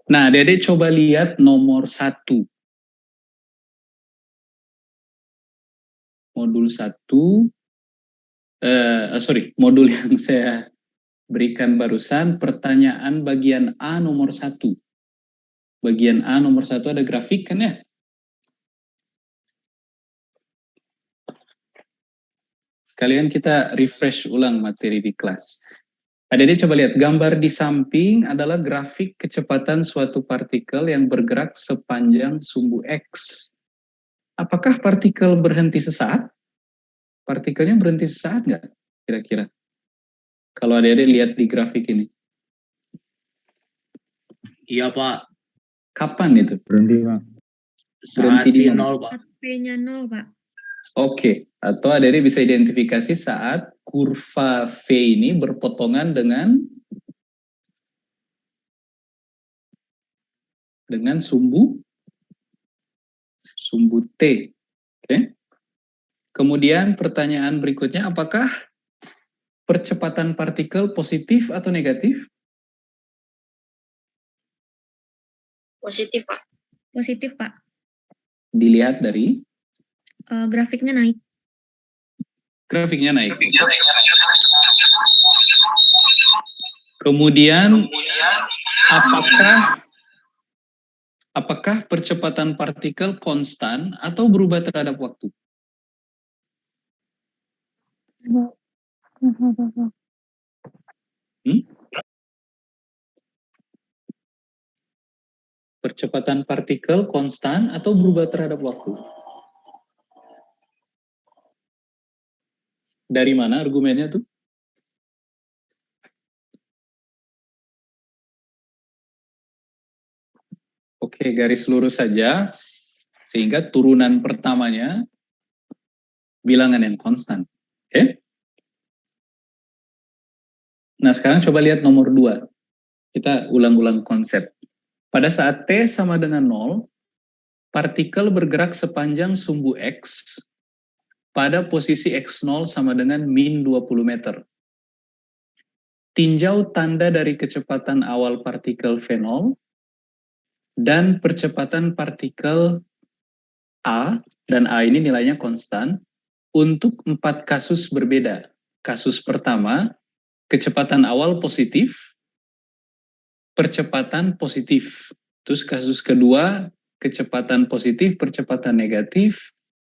Nah, Dede coba lihat nomor 1. Modul 1, modul yang saya berikan barusan, pertanyaan bagian A nomor 1. Bagian A nomor 1 ada grafik kan ya? Sekalian kita refresh ulang materi di kelas. Adik-adik coba lihat, gambar di samping adalah grafik kecepatan suatu partikel yang bergerak sepanjang sumbu X. Apakah partikel berhenti sesaat? Partikelnya berhenti sesaat nggak kira-kira? Kalau adik-adik lihat di grafik ini. Iya, Pak. Kapan itu? Berhenti, Pak. Saat Berhenti di mana? 0, Pak. P-nya 0, Pak. Oke, atau adik-adik bisa identifikasi saat kurva V ini berpotongan dengan sumbu T. Oke. Kemudian pertanyaan berikutnya, apakah percepatan partikel positif atau negatif? Positif, Pak. Positif, Pak. Dilihat dari Grafiknya naik. grafiknya naik. Kemudian apakah percepatan partikel konstan atau berubah terhadap waktu? Percepatan partikel konstan atau berubah terhadap waktu? Dari mana argumennya tuh? Oke, garis lurus saja, sehingga turunan pertamanya bilangan yang konstan. Oke? Nah, sekarang coba lihat nomor 2. Kita ulang-ulang konsep. Pada saat T sama dengan 0, partikel bergerak sepanjang sumbu X pada posisi X0 sama dengan min 20 meter. Tinjau tanda dari kecepatan awal partikel V0 dan percepatan partikel A, dan A ini nilainya konstan, untuk 4 kasus berbeda. Kasus pertama, kecepatan awal positif, percepatan positif. Terus kasus kedua, kecepatan positif, percepatan negatif.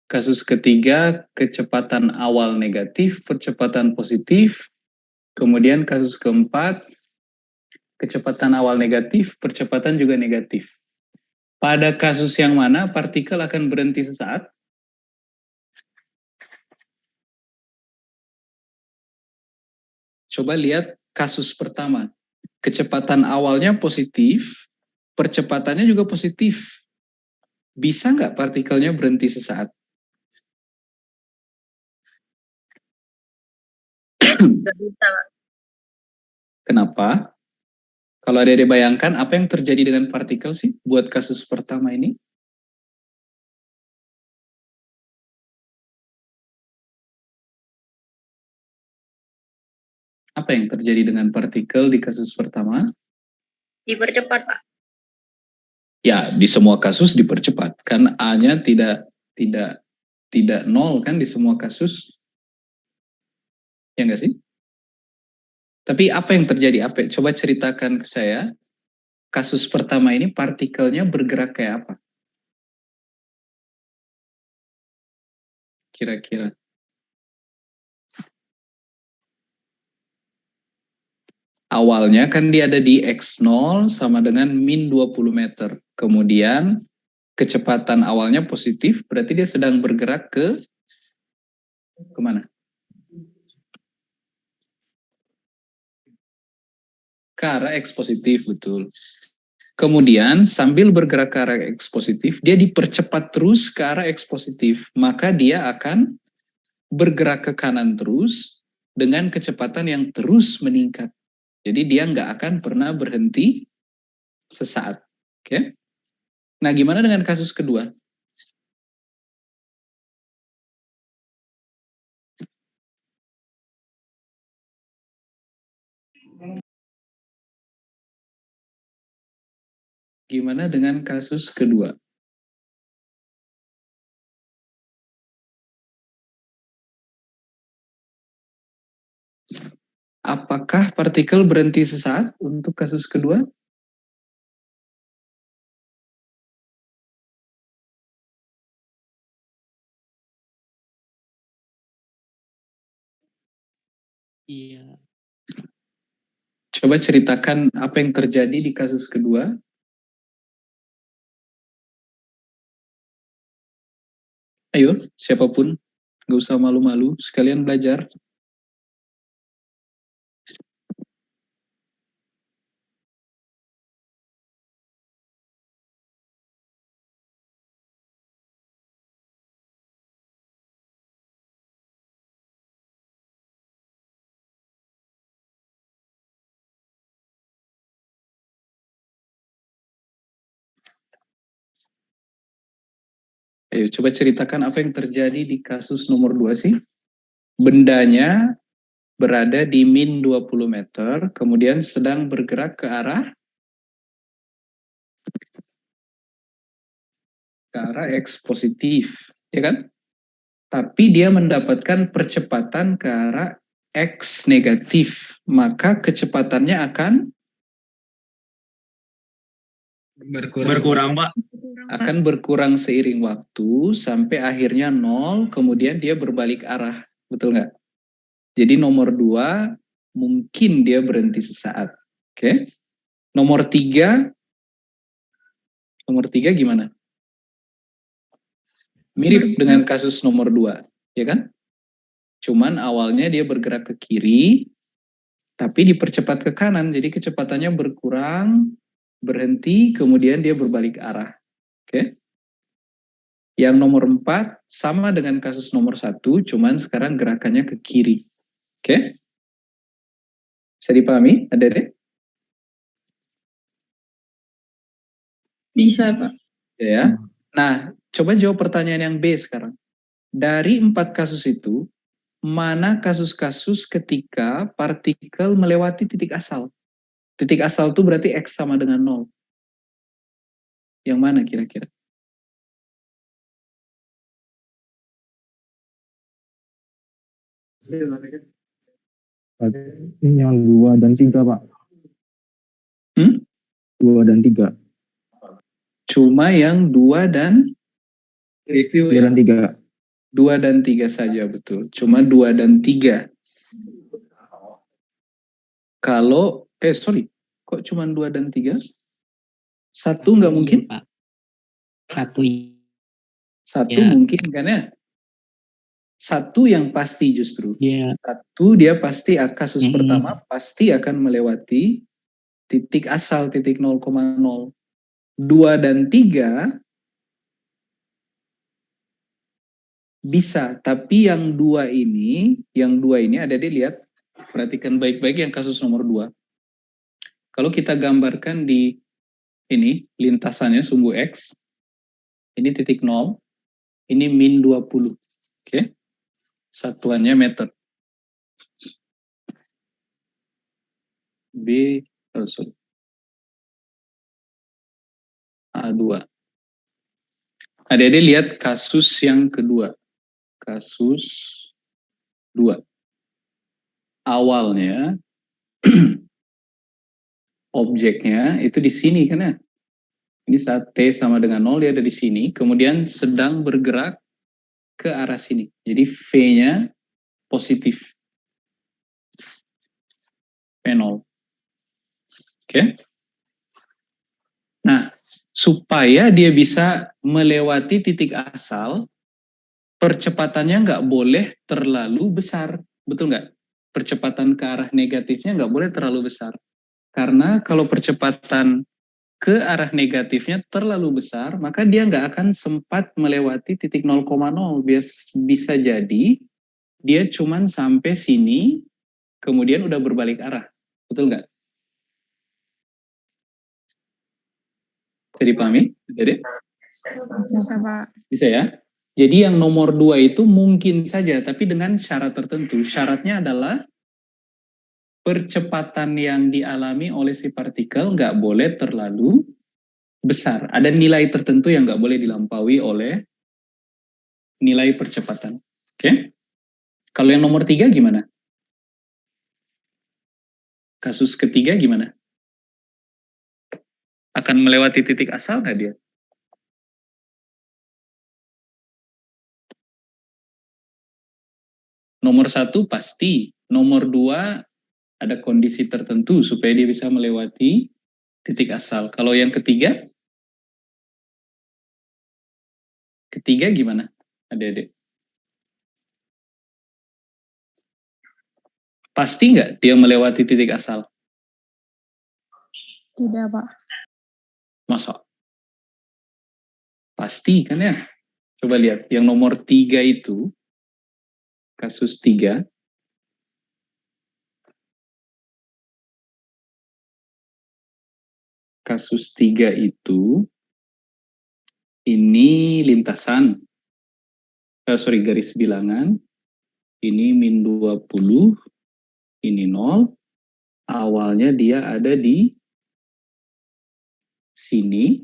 Kasus ketiga, kecepatan awal negatif, percepatan positif. Kemudian kasus keempat, kecepatan awal negatif, percepatan juga negatif. Pada kasus yang mana partikel akan berhenti sesaat? Coba lihat kasus pertama. Kecepatan awalnya positif, percepatannya juga positif. Bisa nggak partikelnya berhenti sesaat? Nggak bisa, Pak. Kenapa? Kalau ada bayangkan, apa yang terjadi dengan partikel sih buat kasus pertama ini? Apa yang terjadi dengan partikel di kasus pertama? Dipercepat, Pak. Ya, di semua kasus dipercepat. Kan A-nya tidak nol kan di semua kasus. Ya nggak sih? Tapi apa yang terjadi? Coba ceritakan ke saya. Kasus pertama ini partikelnya bergerak kayak apa? Kira-kira. Awalnya kan dia ada di X0 sama dengan min 20 meter. Kemudian kecepatan awalnya positif, berarti dia sedang bergerak kemana? Ke arah X positif, betul. Kemudian sambil bergerak ke arah X positif, dia dipercepat terus ke arah X positif. Maka dia akan bergerak ke kanan terus dengan kecepatan yang terus meningkat. Jadi dia nggak akan pernah berhenti sesaat. Oke? Nah, gimana dengan kasus kedua? Gimana dengan kasus kedua? Apakah partikel berhenti sesaat untuk kasus kedua? Iya. Coba ceritakan apa yang terjadi di kasus kedua. Ayo, siapapun, nggak usah malu-malu, sekalian belajar. Ayo, coba ceritakan apa yang terjadi di kasus nomor 2 sih. Bendanya berada di min 20 meter, kemudian sedang bergerak ke arah X positif, ya kan? Tapi dia mendapatkan percepatan ke arah X negatif, maka kecepatannya akan Berkurang, Pak. akan berkurang seiring waktu sampai akhirnya 0, kemudian dia berbalik arah, betul nggak? Jadi nomor 2 mungkin dia berhenti sesaat, oke? Nomor 3 gimana? Mirip dengan kasus nomor 2, ya kan? Cuman awalnya dia bergerak ke kiri, tapi dipercepat ke kanan, jadi kecepatannya berkurang, berhenti, kemudian dia berbalik arah. Oke? Yang nomor 4 sama dengan kasus nomor 1, cuman sekarang gerakannya ke kiri. Oke? Bisa dipahami, Adek? Bisa, Pak. Ya. Nah, coba jawab pertanyaan yang B sekarang. Dari 4 kasus itu, mana kasus-kasus ketika partikel melewati titik asal? Titik asal itu berarti X sama dengan 0. Yang mana kira-kira? Ini yang 2 dan 3, Pak. 2 dan 3. Cuma yang 2 dan 2 dan 3. 2 dan 3 saja, betul. Cuma 2 dan 3. Kalau, kok cuma 2 dan 3? 1 nggak mungkin? Pak. 1. 1 Ya. mungkin kan ya? 1 yang pasti justru. Iya. 1 dia pasti, kasus Mm-mm. pertama pasti akan melewati titik asal, titik 0,0. 2 dan 3 bisa, tapi yang 2 ini ada dilihat, perhatikan baik-baik yang kasus nomor 2. Kalau kita gambarkan di ini, lintasannya sumbu X, ini titik 0, ini min 20. Oke? Satuannya meter. A2. Adik-adik lihat kasus yang kedua. Kasus 2. Awalnya objeknya itu di sini kan ya. Ini saat T sama dengan 0 dia ada di sini, kemudian sedang bergerak ke arah sini. Jadi V-nya positif. V0. Oke. Nah, supaya dia bisa melewati titik asal, percepatannya nggak boleh terlalu besar. Betul nggak? Percepatan ke arah negatifnya nggak boleh terlalu besar. Karena kalau percepatan ke arah negatifnya terlalu besar, maka dia nggak akan sempat melewati titik 0,0. Bisa jadi dia cuman sampai sini, kemudian udah berbalik arah. Betul nggak? Bisa dipahami? Jadi? Bisa, Pak. Bisa ya? Jadi yang nomor 2 itu mungkin saja, tapi dengan syarat tertentu. Syaratnya adalah percepatan yang dialami oleh si partikel nggak boleh terlalu besar. Ada nilai tertentu yang nggak boleh dilampaui oleh nilai percepatan. Oke? Kalau yang nomor 3 gimana? Kasus ketiga gimana? Akan melewati titik asal nggak dia? Nomor 1 pasti. Nomor 2 ada kondisi tertentu supaya dia bisa melewati titik asal. Kalau yang ketiga? Ketiga gimana, adik-adik? Pasti nggak dia melewati titik asal? Tidak, Pak. Masa? Pasti kan ya? Coba lihat, yang nomor 3 itu, kasus 3, kasus 3 itu, ini lintasan, garis bilangan, ini min 20, ini 0, awalnya dia ada di sini,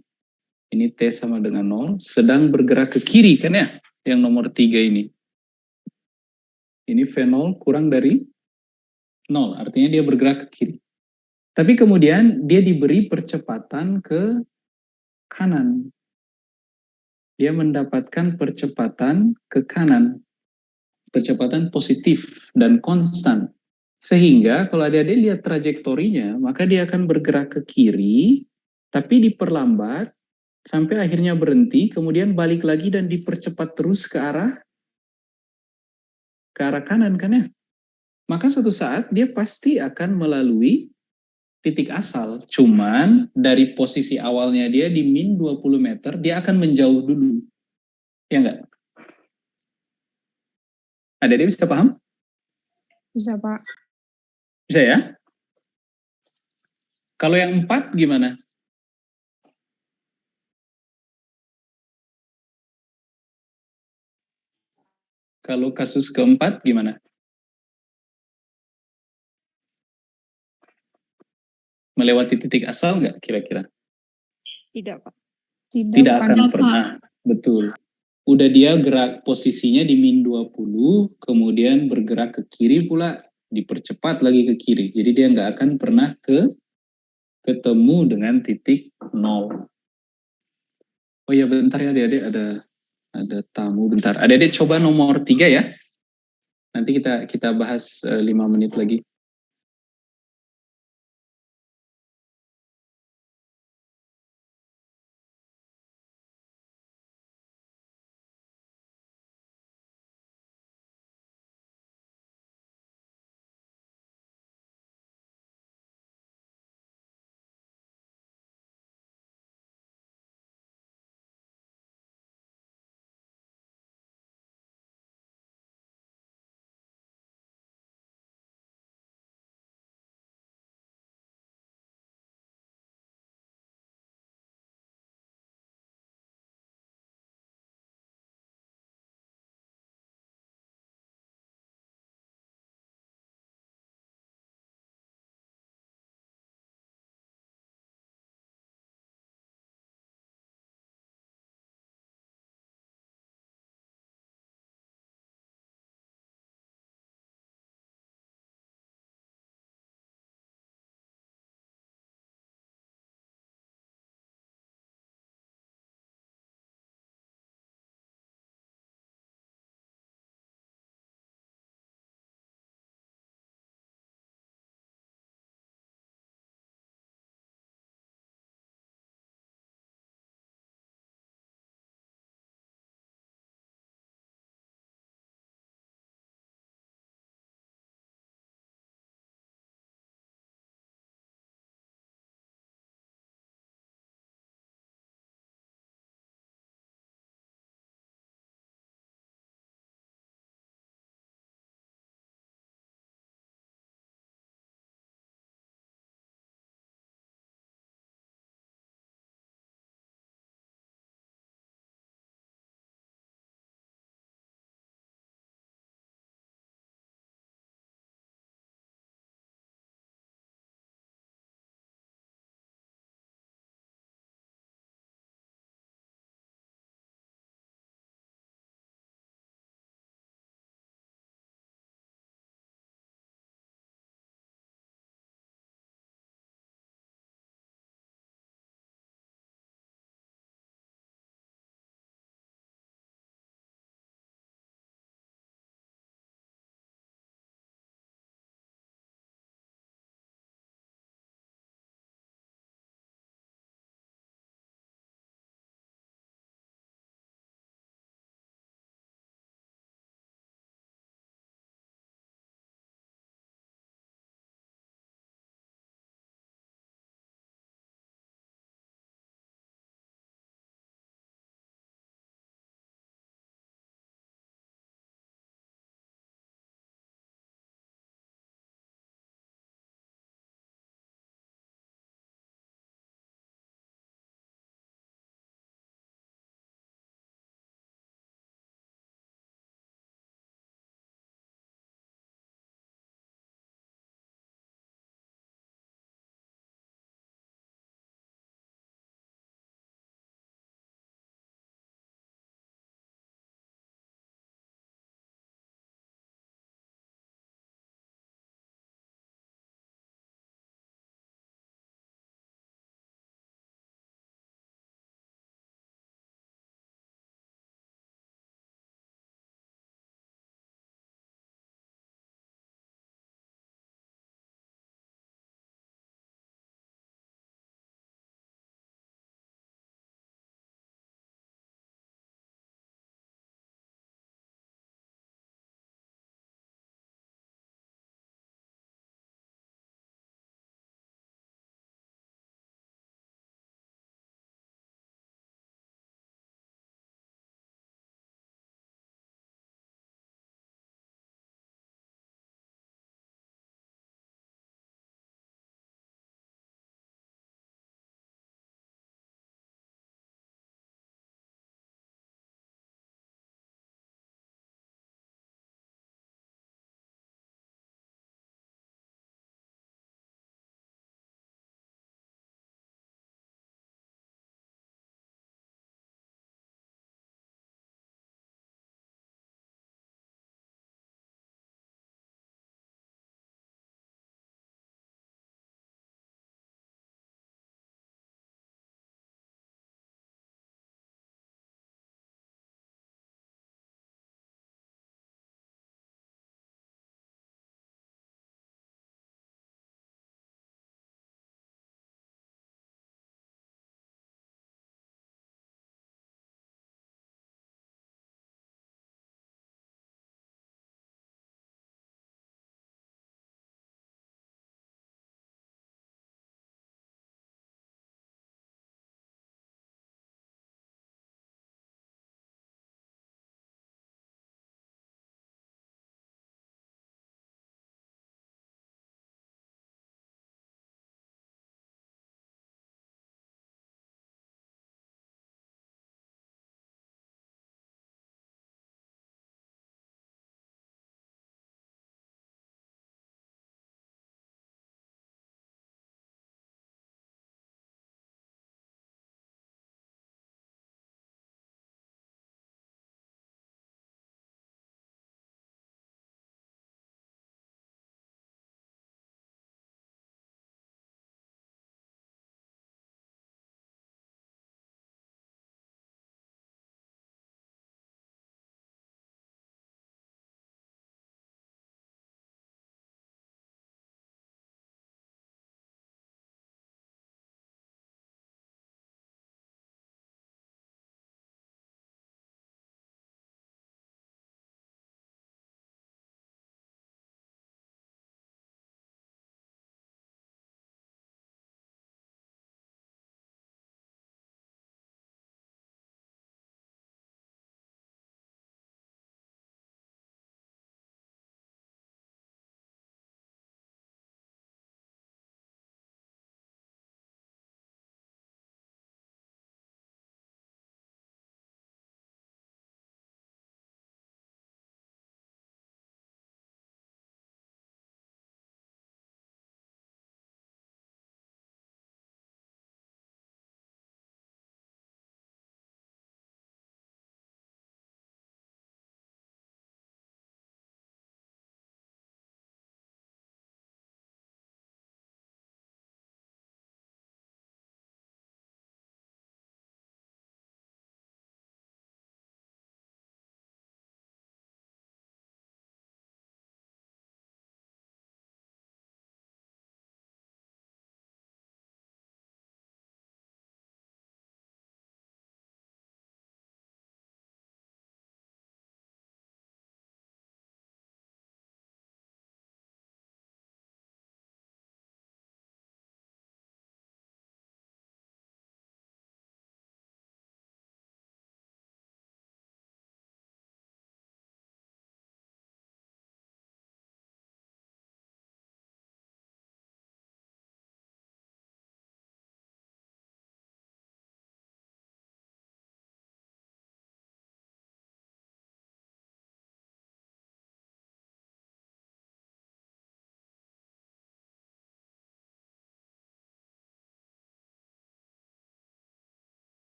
ini T sama dengan 0, sedang bergerak ke kiri kan ya, yang nomor 3 ini. Ini V0 kurang dari 0, artinya dia bergerak ke kiri. Tapi kemudian dia diberi percepatan ke kanan. Dia mendapatkan percepatan ke kanan. Percepatan positif dan konstan. Sehingga kalau adik-adik lihat trajektorinya, maka dia akan bergerak ke kiri, tapi diperlambat, sampai akhirnya berhenti, kemudian balik lagi dan dipercepat terus ke arah kanan kan ya. Maka suatu saat dia pasti akan melalui titik asal. Cuman dari posisi awalnya dia di min 20 meter, dia akan menjauh dulu. Ya enggak? Adik-adik bisa paham? Bisa, Pak. Bisa ya? Kalau yang 4 gimana? Kalau kasus keempat gimana? Melewati titik asal nggak kira-kira? Tidak, Pak. Tidak bukan akan Pak. pernah. Betul. Udah dia gerak posisinya di min 20, kemudian bergerak ke kiri pula, dipercepat lagi ke kiri. Jadi dia nggak akan pernah ketemu dengan titik 0. Oh ya bentar ya adik-adik, ada tamu bentar. Adik-adik coba nomor 3 ya. Nanti kita bahas 5 menit lagi.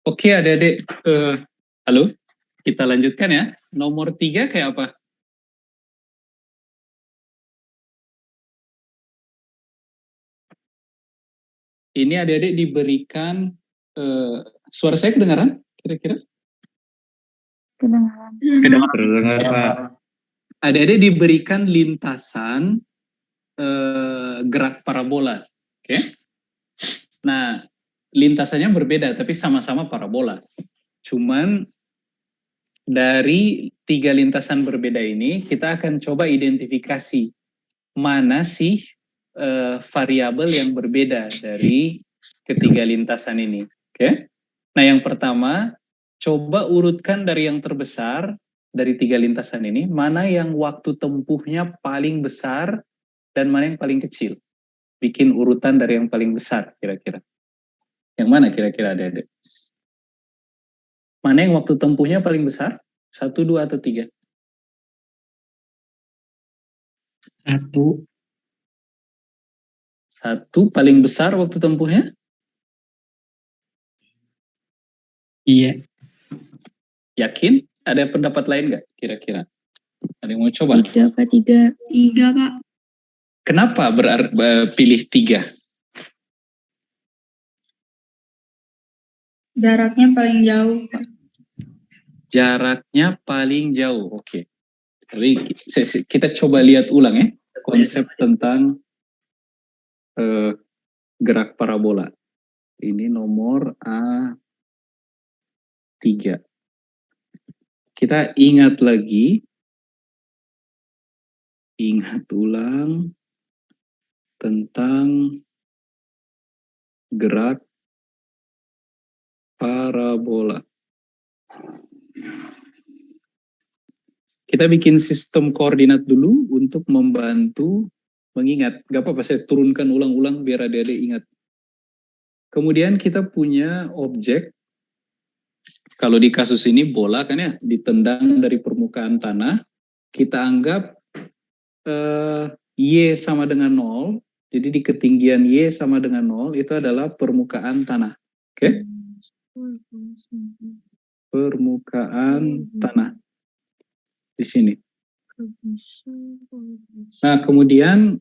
Oke adik-adik, halo, kita lanjutkan ya. Nomor 3 kayak apa? Ini adik-adik diberikan, suara saya kedengaran kira-kira? Kedengaran. Terdengar, Pak. Adik-adik diberikan lintasan gerak parabola. Oke? Nah, lintasannya berbeda tapi sama-sama parabola. Cuman dari 3 lintasan berbeda ini kita akan coba identifikasi mana sih variabel yang berbeda dari ketiga lintasan ini. Oke? Nah, yang pertama, coba urutkan dari yang terbesar dari 3 lintasan ini, mana yang waktu tempuhnya paling besar dan mana yang paling kecil. Bikin urutan dari yang paling besar kira-kira. Yang mana kira-kira adik-adik? Mana yang waktu tempuhnya paling besar? 1, 2, atau 3? 1. 1 paling besar waktu tempuhnya? Iya. Yakin? Ada pendapat lain nggak kira-kira? Ada yang mau coba? 3 Pak, 3. 3 Pak. Kenapa pilih 3? Jaraknya paling jauh Pak. Jaraknya paling jauh, oke. Jadi kita coba lihat ulang ya, konsep tentang gerak parabola. Ini nomor A3. Kita ingat lagi, ingat ulang tentang gerak parabola. Kita bikin sistem koordinat dulu untuk membantu mengingat. Gak apa-apa, saya turunkan ulang-ulang biar adik-adik ingat. Kemudian kita punya objek. Kalau di kasus ini bola kan ya, ditendang dari permukaan tanah. Kita anggap Y sama dengan 0. Jadi di ketinggian Y sama dengan 0 itu adalah permukaan tanah. Oke? Permukaan tanah. Di sini. Nah, kemudian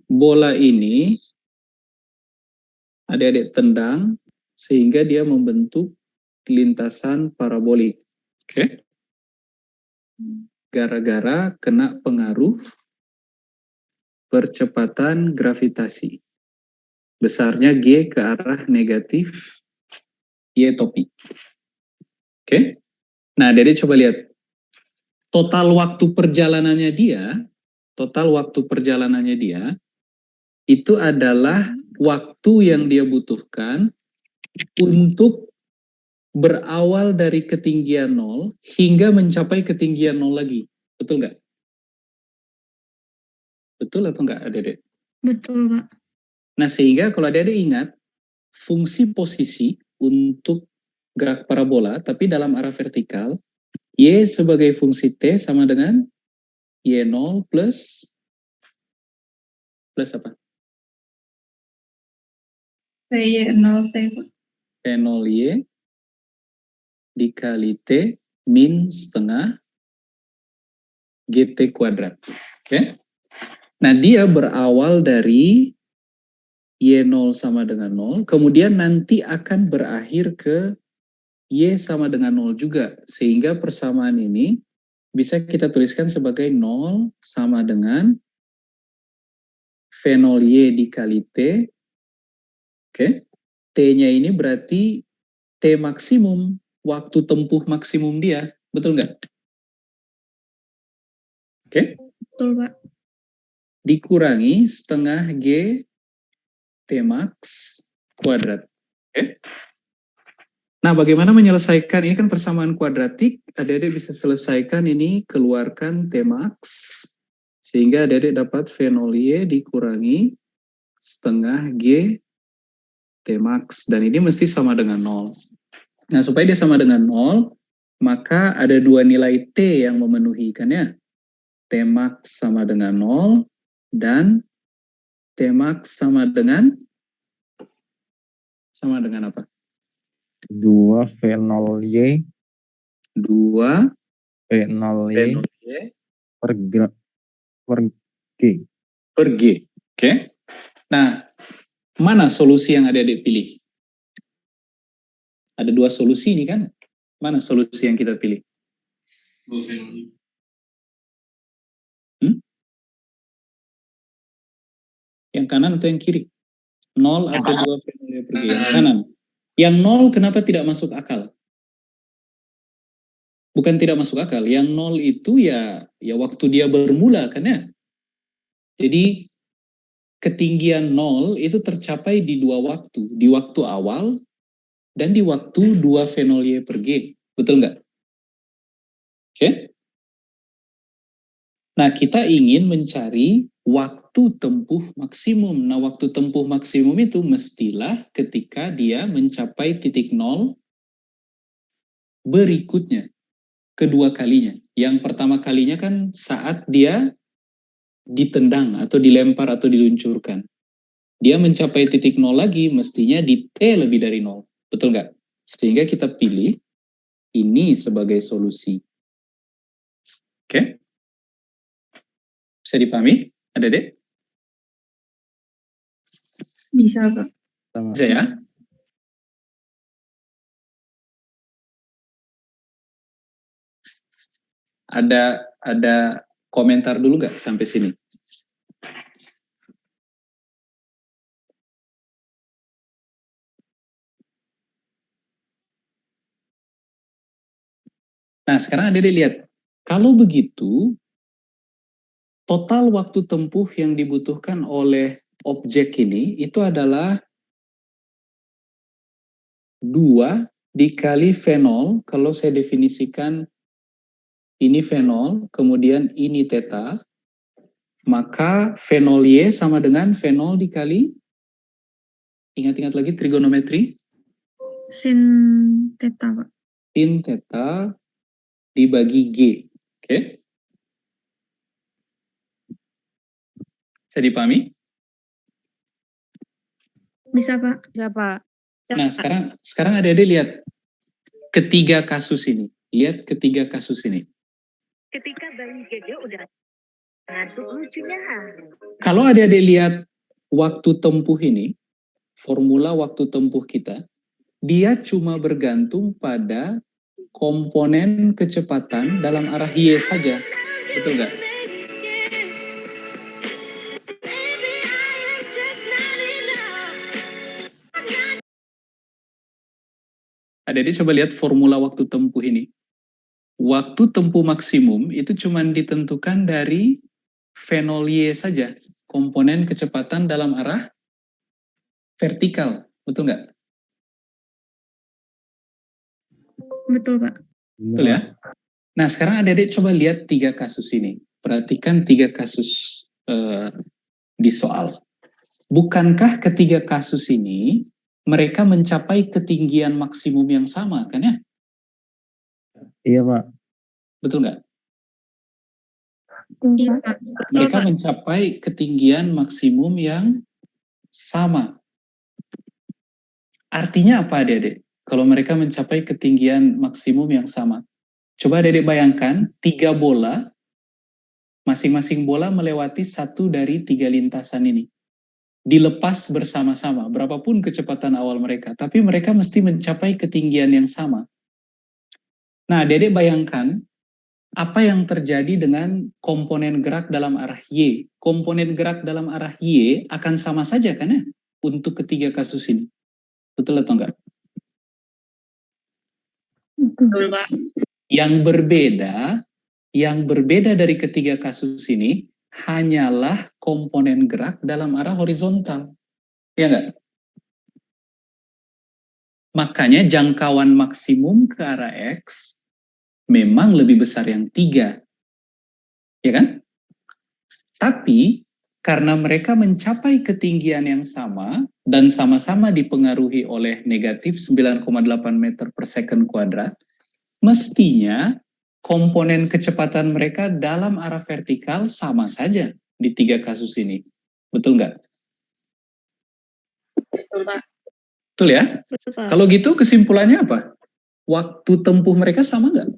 bola ini adik-adik tendang sehingga dia membentuk lintasan parabolik. Oke? Gara-gara kena pengaruh percepatan gravitasi. Besarnya G ke arah negatif Y topi. Oke? Nah, adik-adik coba lihat. Total waktu perjalanannya dia itu adalah waktu yang dia butuhkan untuk berawal dari ketinggian 0 hingga mencapai ketinggian 0 lagi. Betul nggak? Betul atau nggak, adik-adik? Betul Pak. Nah, sehingga kalau adik-adik ingat, fungsi posisi untuk gerak parabola, tapi dalam arah vertikal, Y sebagai fungsi T sama dengan Y0 plus apa? PY0T Pak. P0Y dikali T min setengah GT kuadrat. Oke? Nah, dia berawal dari Y0 sama dengan 0, kemudian nanti akan berakhir ke Y sama dengan 0 juga. Sehingga persamaan ini bisa kita tuliskan sebagai 0 sama dengan V0Y dikali T. Oke? T-nya ini berarti T maksimum, waktu tempuh maksimum dia. Betul nggak? Oke? Betul Pak. Dikurangi setengah G T max kuadrat. Oke? Nah, bagaimana menyelesaikan, ini kan persamaan kuadratik, adik-adik bisa selesaikan ini, keluarkan T max, sehingga adik-adik dapat V0Y dikurangi setengah G T max, dan ini mesti sama dengan 0. Nah, supaya dia sama dengan 0, maka ada 2 nilai T yang memenuhi, kan ya? T max sama dengan 0, dan T max sama dengan apa? 2 V0 Y 2 V0 Y V0 Y per G. per G. Oke. Nah, mana solusi yang adik-adik pilih? Ada 2 solusi ini kan? Mana solusi yang kita pilih? Yang kanan atau yang kiri? 0 atau 2 V0 Y per G? Yang kanan. Yang 0 kenapa tidak masuk akal? Bukan tidak masuk akal. Yang 0 itu ya waktu dia bermula kan ya. Jadi ketinggian 0 itu tercapai di 2 waktu. Di waktu awal dan di waktu 2 V0 Y per G. Betul nggak? Oke. Nah, kita ingin mencari waktu tempuh maksimum. Nah, waktu tempuh maksimum itu mestilah ketika dia mencapai titik 0 berikutnya, kedua kalinya. Yang pertama kalinya kan saat dia ditendang atau dilempar atau diluncurkan. Dia mencapai titik 0 lagi, mestinya di T lebih dari 0. Betul nggak? Sehingga kita pilih ini sebagai solusi. Oke? Bisa dipahami? Ada deh? Bisa, Pak. Bisa ya? Ada komentar dulu nggak sampai sini? Nah, sekarang ada lihat. Kalau begitu, total waktu tempuh yang dibutuhkan oleh objek ini itu adalah 2 dikali V0, kalau saya definisikan ini V0, kemudian ini theta, maka V0 Y sama dengan V0 dikali, ingat-ingat lagi trigonometri, Sin theta, Pak. sin theta dibagi G. Oke? Bisa dipahami? Bisa, Pak. Bisa, Pak. Nah, sekarang adik-adik lihat ketiga kasus ini. Lihat ketiga kasus ini. Ketika bayi Jojo udah ngantuk lucunya. Kalau adik-adik lihat waktu tempuh ini, formula waktu tempuh kita, dia cuma bergantung pada komponen kecepatan dalam arah Y saja. Betul nggak? Adik-adik coba lihat formula waktu tempuh ini. Waktu tempuh maksimum itu cuma ditentukan dari V0 Y saja. Komponen kecepatan dalam arah vertikal. Betul nggak? Betul, Pak. Betul ya? Nah, sekarang adik-adik coba lihat 3 kasus ini. Perhatikan 3 kasus di soal. Bukankah ketiga kasus ini mereka mencapai ketinggian maksimum yang sama, kan ya? Iya, Pak. Betul nggak? Iya, Pak. Mereka mencapai ketinggian maksimum yang sama. Artinya apa, adik-adik? Kalau mereka mencapai ketinggian maksimum yang sama. Coba adik-adik bayangkan, 3 bola, masing-masing bola melewati 1 dari 3 lintasan ini. Dilepas bersama-sama, berapapun kecepatan awal mereka, tapi mereka mesti mencapai ketinggian yang sama. Nah, adik-adik bayangkan, apa yang terjadi dengan komponen gerak dalam arah Y? Komponen gerak dalam arah Y akan sama saja kan ya, untuk ketiga kasus ini. Betul atau enggak? Betul, Pak. Yang berbeda dari ketiga kasus ini hanyalah komponen gerak dalam arah horizontal. Ya enggak? Makanya jangkauan maksimum ke arah X memang lebih besar yang 3. Ya kan? Tapi karena mereka mencapai ketinggian yang sama dan sama-sama dipengaruhi oleh negatif 9,8 meter per second kuadrat, mestinya komponen kecepatan mereka dalam arah vertikal sama saja di 3 kasus ini. Betul nggak? Betul, Pak. Betul ya? Betul, Pak. Kalau gitu kesimpulannya apa? Waktu tempuh mereka sama nggak?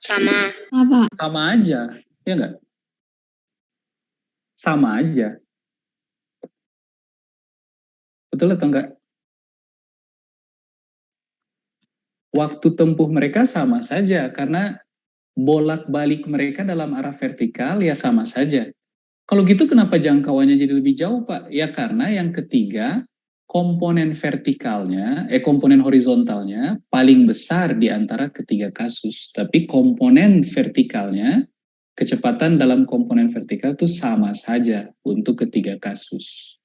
Sama. Apa? Sama aja, ya nggak? Sama aja. Betul atau enggak? Waktu tempuh mereka sama saja, karena bolak-balik mereka dalam arah vertikal ya sama saja. Kalau gitu kenapa jangkauannya jadi lebih jauh, Pak? Ya karena yang ketiga, komponen komponen horizontalnya paling besar di antara ketiga kasus. Tapi komponen vertikalnya, kecepatan dalam komponen vertikal itu sama saja untuk ketiga kasus.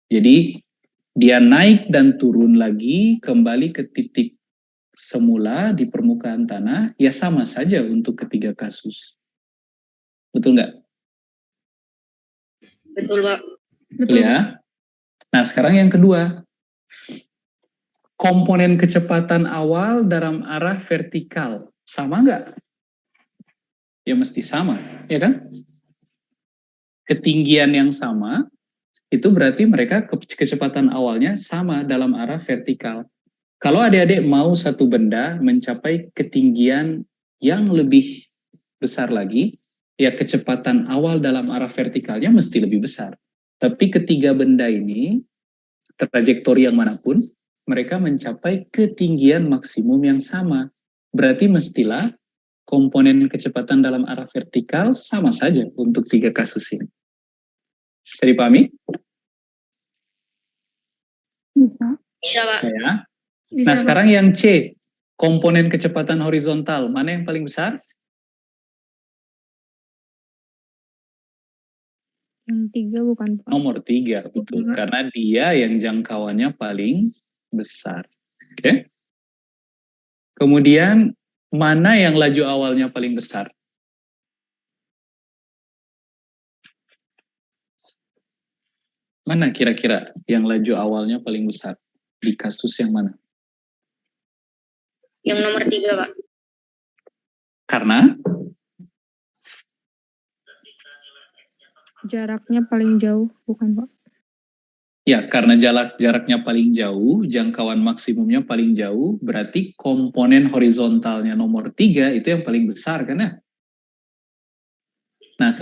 Jadi dia naik dan turun lagi kembali ke titik semula di permukaan tanah, ya sama saja untuk ketiga kasus. Betul nggak? Betul, Pak. Betul ya? Nah, sekarang yang kedua. Komponen kecepatan awal dalam arah vertikal. Sama nggak? Ya mesti sama, ya kan? Ketinggian yang sama, itu berarti mereka kecepatan awalnya sama dalam arah vertikal. Kalau adik-adik mau satu benda mencapai ketinggian yang lebih besar lagi, ya kecepatan awal dalam arah vertikalnya mesti lebih besar. Tapi ketiga benda ini, trajektori yang manapun, mereka mencapai ketinggian maksimum yang sama. Berarti mestilah komponen kecepatan dalam arah vertikal sama saja untuk tiga kasus ini. Bisa dipahami? Bisa. Bisa, Pak. Ya. Bisa, Nah, Pak. sekarang yang C, komponen kecepatan horizontal, mana yang paling besar? Yang 3 bukan, Pak. Nomor 3, betul. Pak. Karena dia yang jangkauannya paling besar. Oke. Kemudian, mana yang laju awalnya paling besar? Mana kira-kira yang laju awalnya paling besar? Di kasus yang mana? Yang nomor 3, Pak. Karena Jaraknya paling jauh, bukan, Pak? ya, karena jaraknya paling jauh, jangkauan maksimumnya paling jauh, berarti komponen horizontalnya nomor 3 itu yang paling besar, kan ya? Nah,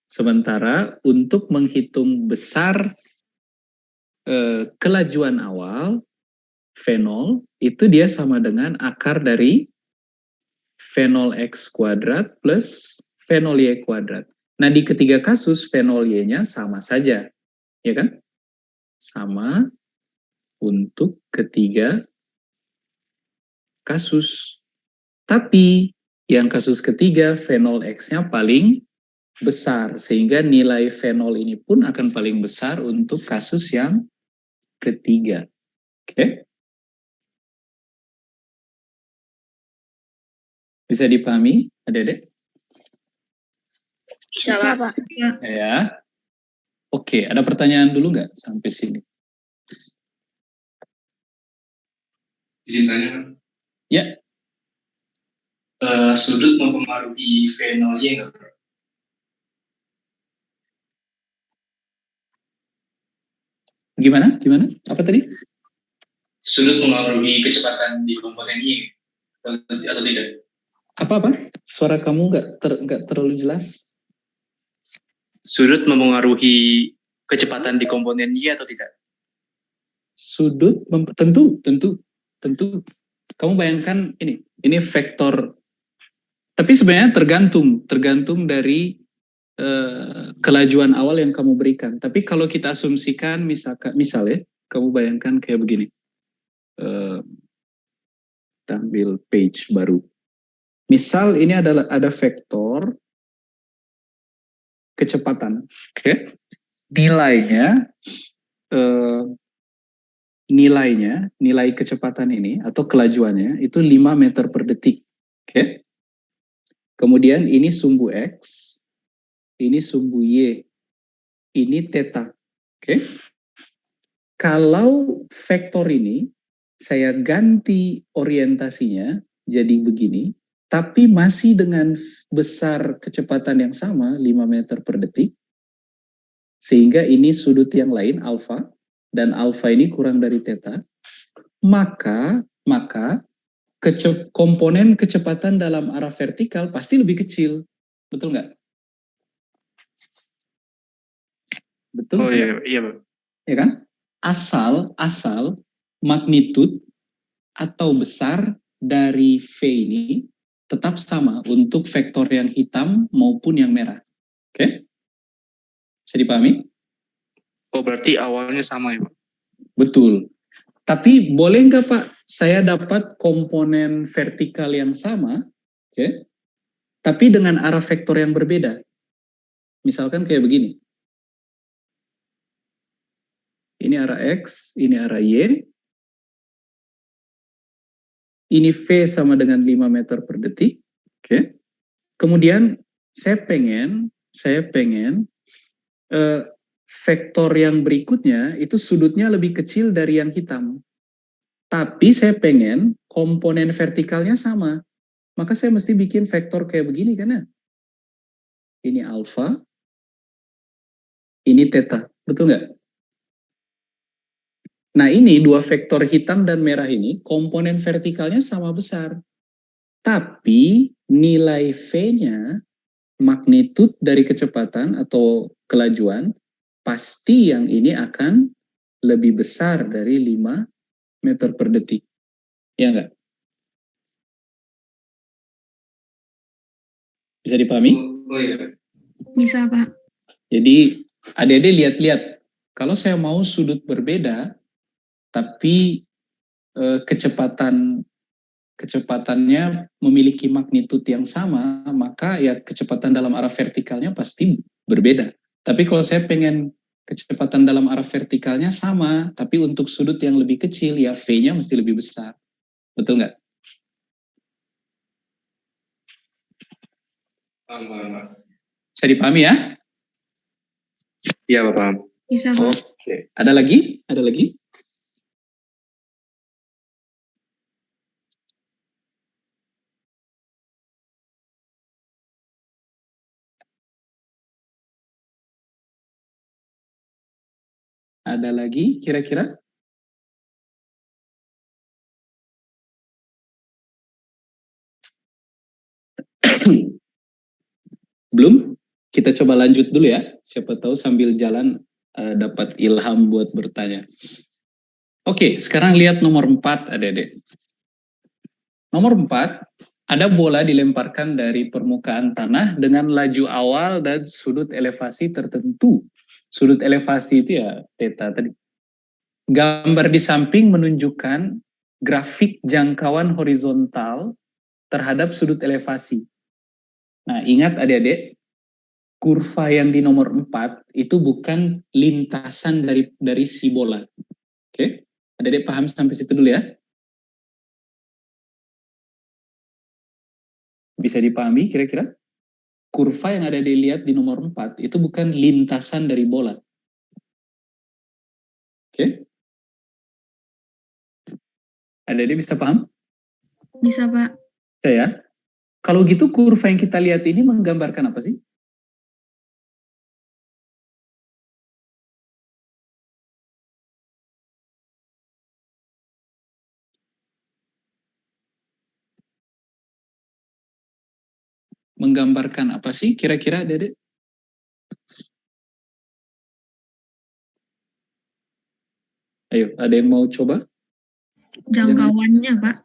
sementara untuk menghitung besar kelajuan awal, V0, itu dia sama dengan akar dari V0 X kuadrat plus V0 Y kuadrat. Nah, di ketiga kasus V0 Y-nya sama saja, ya kan? Sama untuk ketiga kasus. Tapi yang kasus ketiga V0 X-nya paling besar, sehingga nilai V0 ini pun akan paling besar untuk kasus yang ketiga. Oke? Bisa dipahami, adik-adik? Bisa, Pak. Ya. Oke, ada pertanyaan dulu nggak sampai sini? Izin tanya, kan? Ya. Sudut mempengaruhi V0Y nggak? Gimana? Apa tadi? Sudut mempengaruhi kecepatan di komponen Y atau tidak? Apa? Suara kamu nggak terlalu jelas. Sudut mempengaruhi kecepatan di komponen Y atau tidak? Sudut tentu. Kamu bayangkan ini vektor. Tapi sebenarnya tergantung dari kelajuan awal yang kamu berikan. Tapi kalau kita asumsikan misalnya kamu bayangkan kayak begini. Ambil page baru. Misal ini ada vektor kecepatan, oke? Nilai kecepatan ini atau kelajuannya itu 5 meter per detik, oke? Kemudian ini sumbu X, ini sumbu Y, ini theta, oke? Kalau vektor ini saya ganti orientasinya jadi begini, tapi masih dengan besar kecepatan yang sama, 5 meter per detik, sehingga ini sudut yang lain, alfa, dan alfa ini kurang dari theta, maka komponen kecepatan dalam arah vertikal pasti lebih kecil. Betul nggak? Betul Oh tidak? iya, iya Pak. Ya kan? Asal magnitud atau besar dari V ini tetap sama untuk vektor yang hitam maupun yang merah. Oke? Bisa dipahami? Oh berarti awalnya sama ya Pak? Betul. Tapi boleh nggak Pak, saya dapat komponen vertikal yang sama, oke? Tapi dengan arah vektor yang berbeda. Misalkan kayak begini. Ini arah X, ini arah Y. Ini V sama dengan 5 meter per detik. Oke. Kemudian saya pengen vektor yang berikutnya itu sudutnya lebih kecil dari yang hitam. Tapi saya pengen komponen vertikalnya sama. Maka saya mesti bikin vektor kayak begini kan ya. Ini alfa, ini theta. Betul nggak? Nah ini dua vektor hitam dan merah ini komponen vertikalnya sama besar. Tapi nilai V-nya, magnitud dari kecepatan atau kelajuan, pasti yang ini akan lebih besar dari 5 meter per detik. Ya nggak? Bisa dipahami? Oh iya. Bisa, Pak. Jadi adik-adik lihat-lihat, kalau saya mau sudut berbeda, tapi kecepatannya memiliki magnitud yang sama, maka ya kecepatan dalam arah vertikalnya pasti berbeda. Tapi kalau saya pengen kecepatan dalam arah vertikalnya sama, tapi untuk sudut yang lebih kecil, ya V-nya mesti lebih besar. Betul nggak? Paham. Bisa dipahami ya? Iya Pak, paham. Bisa, Pak. Oke. Ada lagi? Ada lagi? Ada lagi kira-kira? Belum? Kita coba lanjut dulu ya. Siapa tahu sambil jalan dapat ilham buat bertanya. Oke, sekarang lihat nomor 4, adik-adik. Nomor 4, ada bola dilemparkan dari permukaan tanah dengan laju awal dan sudut elevasi tertentu. Sudut elevasi itu ya theta tadi. Gambar di samping menunjukkan grafik jangkauan horizontal terhadap sudut elevasi. Nah, ingat adik-adik, kurva yang di nomor 4 itu bukan lintasan dari si bola. Oke? Adik-adik paham sampai situ dulu ya? Bisa dipahami kira-kira? Kurva yang ada dilihat di nomor 4 itu bukan lintasan dari bola. Oke? Adik-adik bisa paham? Bisa, Pak. Saya. Kalau gitu kurva yang kita lihat ini menggambarkan apa sih? Menggambarkan apa sih kira-kira adik-adik? Ayo, ada yang mau coba? Jangkauannya, Pak.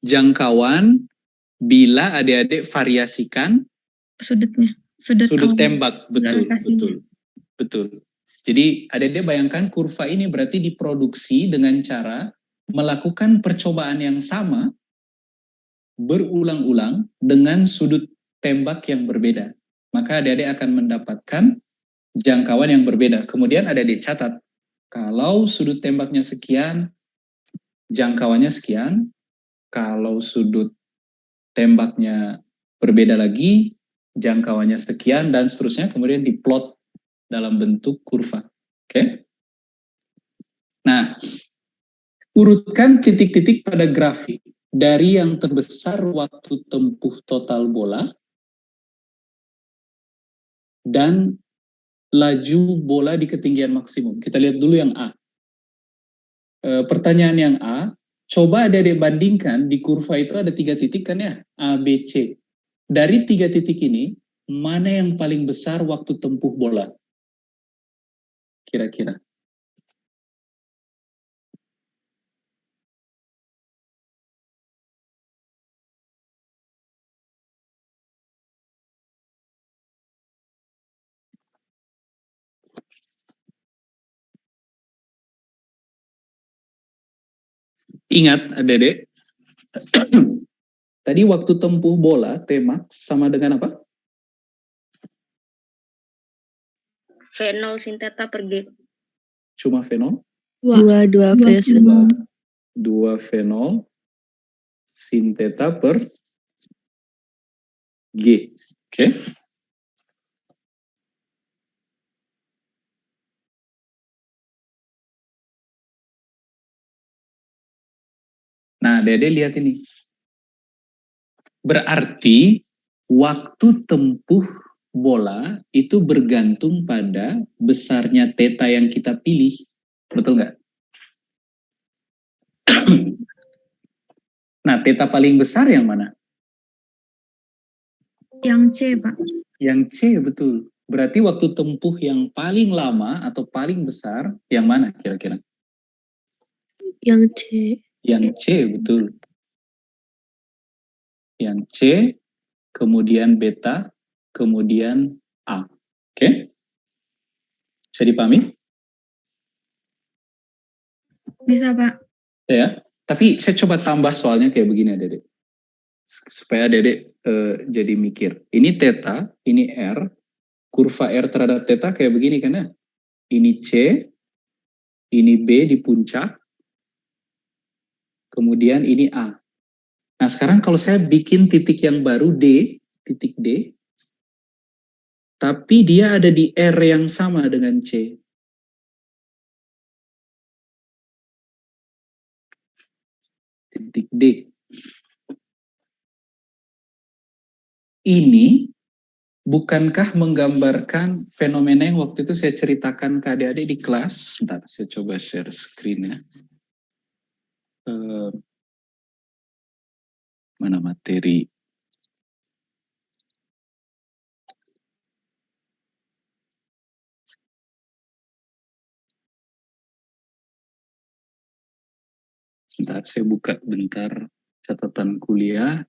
Jangkauan bila adik-adik variasikan Sudutnya. sudut awal. tembak. Betul, Elevasinya. betul. Jadi adik-adik bayangkan kurva ini berarti diproduksi dengan cara melakukan percobaan yang sama berulang-ulang dengan sudut tembak yang berbeda. Maka adik-adik akan mendapatkan jangkauan yang berbeda. Kemudian adik-adik catat, kalau sudut tembaknya sekian, jangkauannya sekian. Kalau sudut tembaknya berbeda lagi, jangkauannya sekian, dan seterusnya. Kemudian diplot dalam bentuk kurva. Oke? Nah, urutkan titik-titik pada grafik dari yang terbesar waktu tempuh total bola dan laju bola di ketinggian maksimum? Kita lihat dulu yang A. Pertanyaan yang A, coba adik-adik bandingkan di kurva itu ada 3 titik kan ya, A, B, C. Dari 3 titik ini, mana yang paling besar waktu tempuh bola? Kira-kira. Ingat adik-adik, tadi waktu tempuh bola, Tmax sama dengan apa? V0 sin theta per G. Cuma V0? 2 V Dua. 2 V0 sin theta per G. Oke. Nah, Dede lihat ini. Berarti waktu tempuh bola itu bergantung pada besarnya theta yang kita pilih. Betul nggak? Nah, theta paling besar yang mana? Yang C, Pak. Yang C, betul. Berarti waktu tempuh yang paling lama atau paling besar yang mana kira-kira? Yang C. Yang C, betul. Yang C, kemudian beta, kemudian A. Oke? Bisa dipahami? Bisa, Pak. Ya, tapi saya coba tambah soalnya kayak begini ya, Dede. Supaya Dede jadi mikir. Ini theta, ini R, kurva R terhadap theta kayak begini kan ya? Ini C, ini B di puncak, kemudian ini A. Nah sekarang kalau saya bikin titik yang baru D, titik D, tapi dia ada di R yang sama dengan C. Titik D. Ini bukankah menggambarkan fenomena yang waktu itu saya ceritakan ke adik-adik di kelas? Bentar, saya coba share screen ya. Mana materi? Sebentar, saya buka bentar catatan kuliah.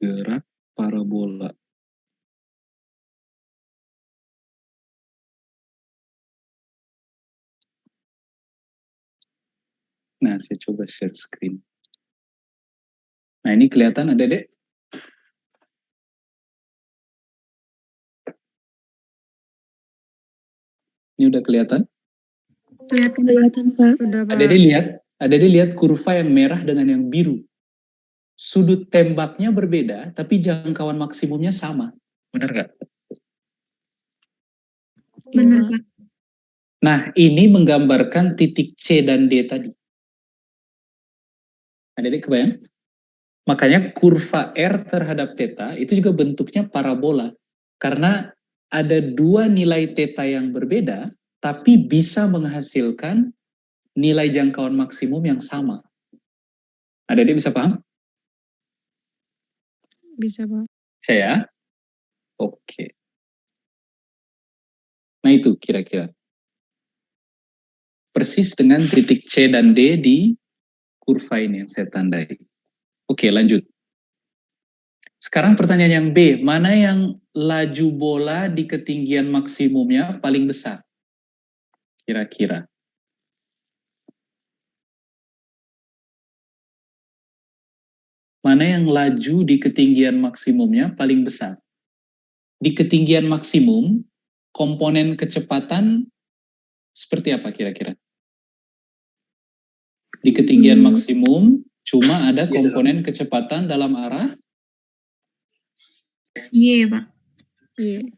Gerak parabola. Nah, saya coba share screen. Nah, ini kelihatan ada, Dek? Ini udah kelihatan? Kelihatan, Pak. Udah, Pak. Ada lihat kurva yang merah dengan yang biru. Sudut tembaknya berbeda, tapi jangkauan maksimumnya sama. Benar nggak? Benar, Pak. Nah, ini menggambarkan titik C dan D tadi. Adik-adik kebayang? Makanya kurva R terhadap theta itu juga bentuknya parabola. Karena ada 2 nilai theta yang berbeda, tapi bisa menghasilkan nilai jangkauan maksimum yang sama. Adik-adik bisa paham? Bisa, Pak. Saya? Oke. Nah itu kira-kira. Persis dengan titik C dan D di kurva ini yang saya tandai. Oke, lanjut. Sekarang pertanyaan yang B, mana yang laju bola di ketinggian maksimumnya paling besar? Kira-kira. Mana yang laju di ketinggian maksimumnya paling besar? Di ketinggian maksimum, komponen kecepatan seperti apa kira-kira? Di ketinggian maksimum, cuma ada komponen kecepatan dalam arah? Y, Pak. Iya.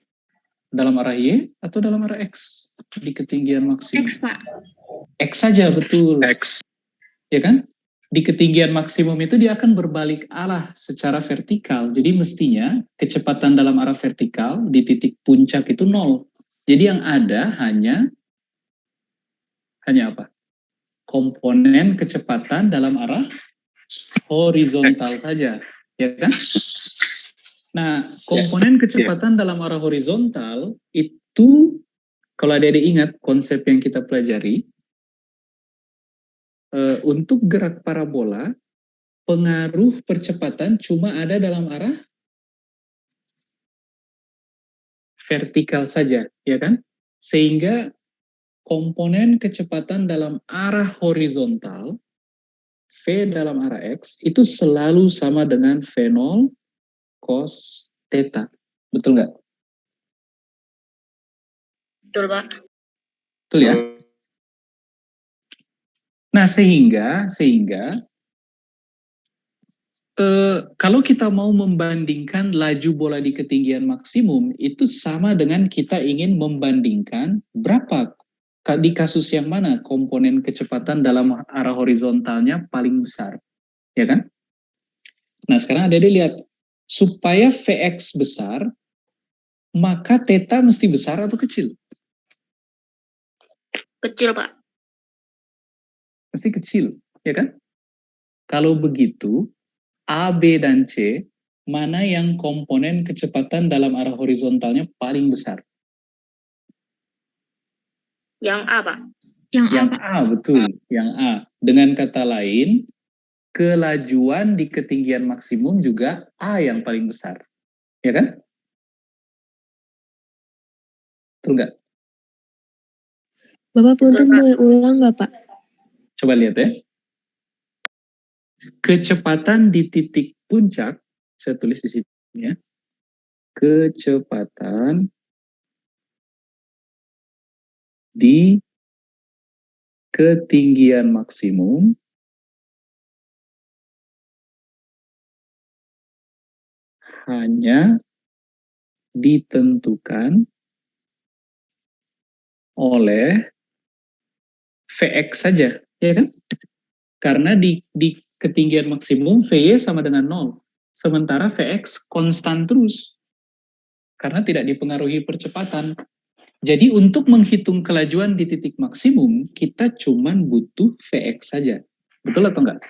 Dalam arah Y atau dalam arah X? Di ketinggian maksimum. X, Pak. X saja, betul. X. Ya kan? Di ketinggian maksimum itu dia akan berbalik arah secara vertikal. Jadi mestinya kecepatan dalam arah vertikal di titik puncak itu 0. Jadi yang ada hanya apa? Komponen kecepatan dalam arah horizontal saja, ya kan? Nah, komponen kecepatan dalam arah horizontal itu, kalau adik-adik ingat konsep yang kita pelajari, untuk gerak parabola, pengaruh percepatan cuma ada dalam arah vertikal saja, ya kan? Sehingga komponen kecepatan dalam arah horizontal, V dalam arah X, itu selalu sama dengan V0 cos theta. Betul nggak? Betul, Pak. Betul ya? Nah, sehingga kalau kita mau membandingkan laju bola di ketinggian maksimum, itu sama dengan kita ingin membandingkan berapa di kasus yang mana komponen kecepatan dalam arah horizontalnya paling besar, ya kan? Nah, sekarang ada dilihat, supaya Vx besar, maka theta mesti besar atau kecil? Kecil, Pak. Mesti kecil, ya kan? Kalau begitu, A, B, dan C, mana yang komponen kecepatan dalam arah horizontalnya paling besar? Yang A, Pak. Yang A, Yang Pak. A, betul. Yang A. Dengan kata lain, kelajuan di ketinggian maksimum juga A yang paling besar. Ya kan? Betul nggak? Bapak punten boleh ulang nggak, Pak? Coba lihat ya. Kecepatan di titik puncak, saya tulis di sini ya. Kecepatan di ketinggian maksimum hanya ditentukan oleh Vx saja, ya kan? Karena di ketinggian maksimum Vy sama dengan 0. Sementara Vx konstan terus. Karena tidak dipengaruhi percepatan. Jadi untuk menghitung kelajuan di titik maksimum, kita cuma butuh Vx saja. Betul atau enggak?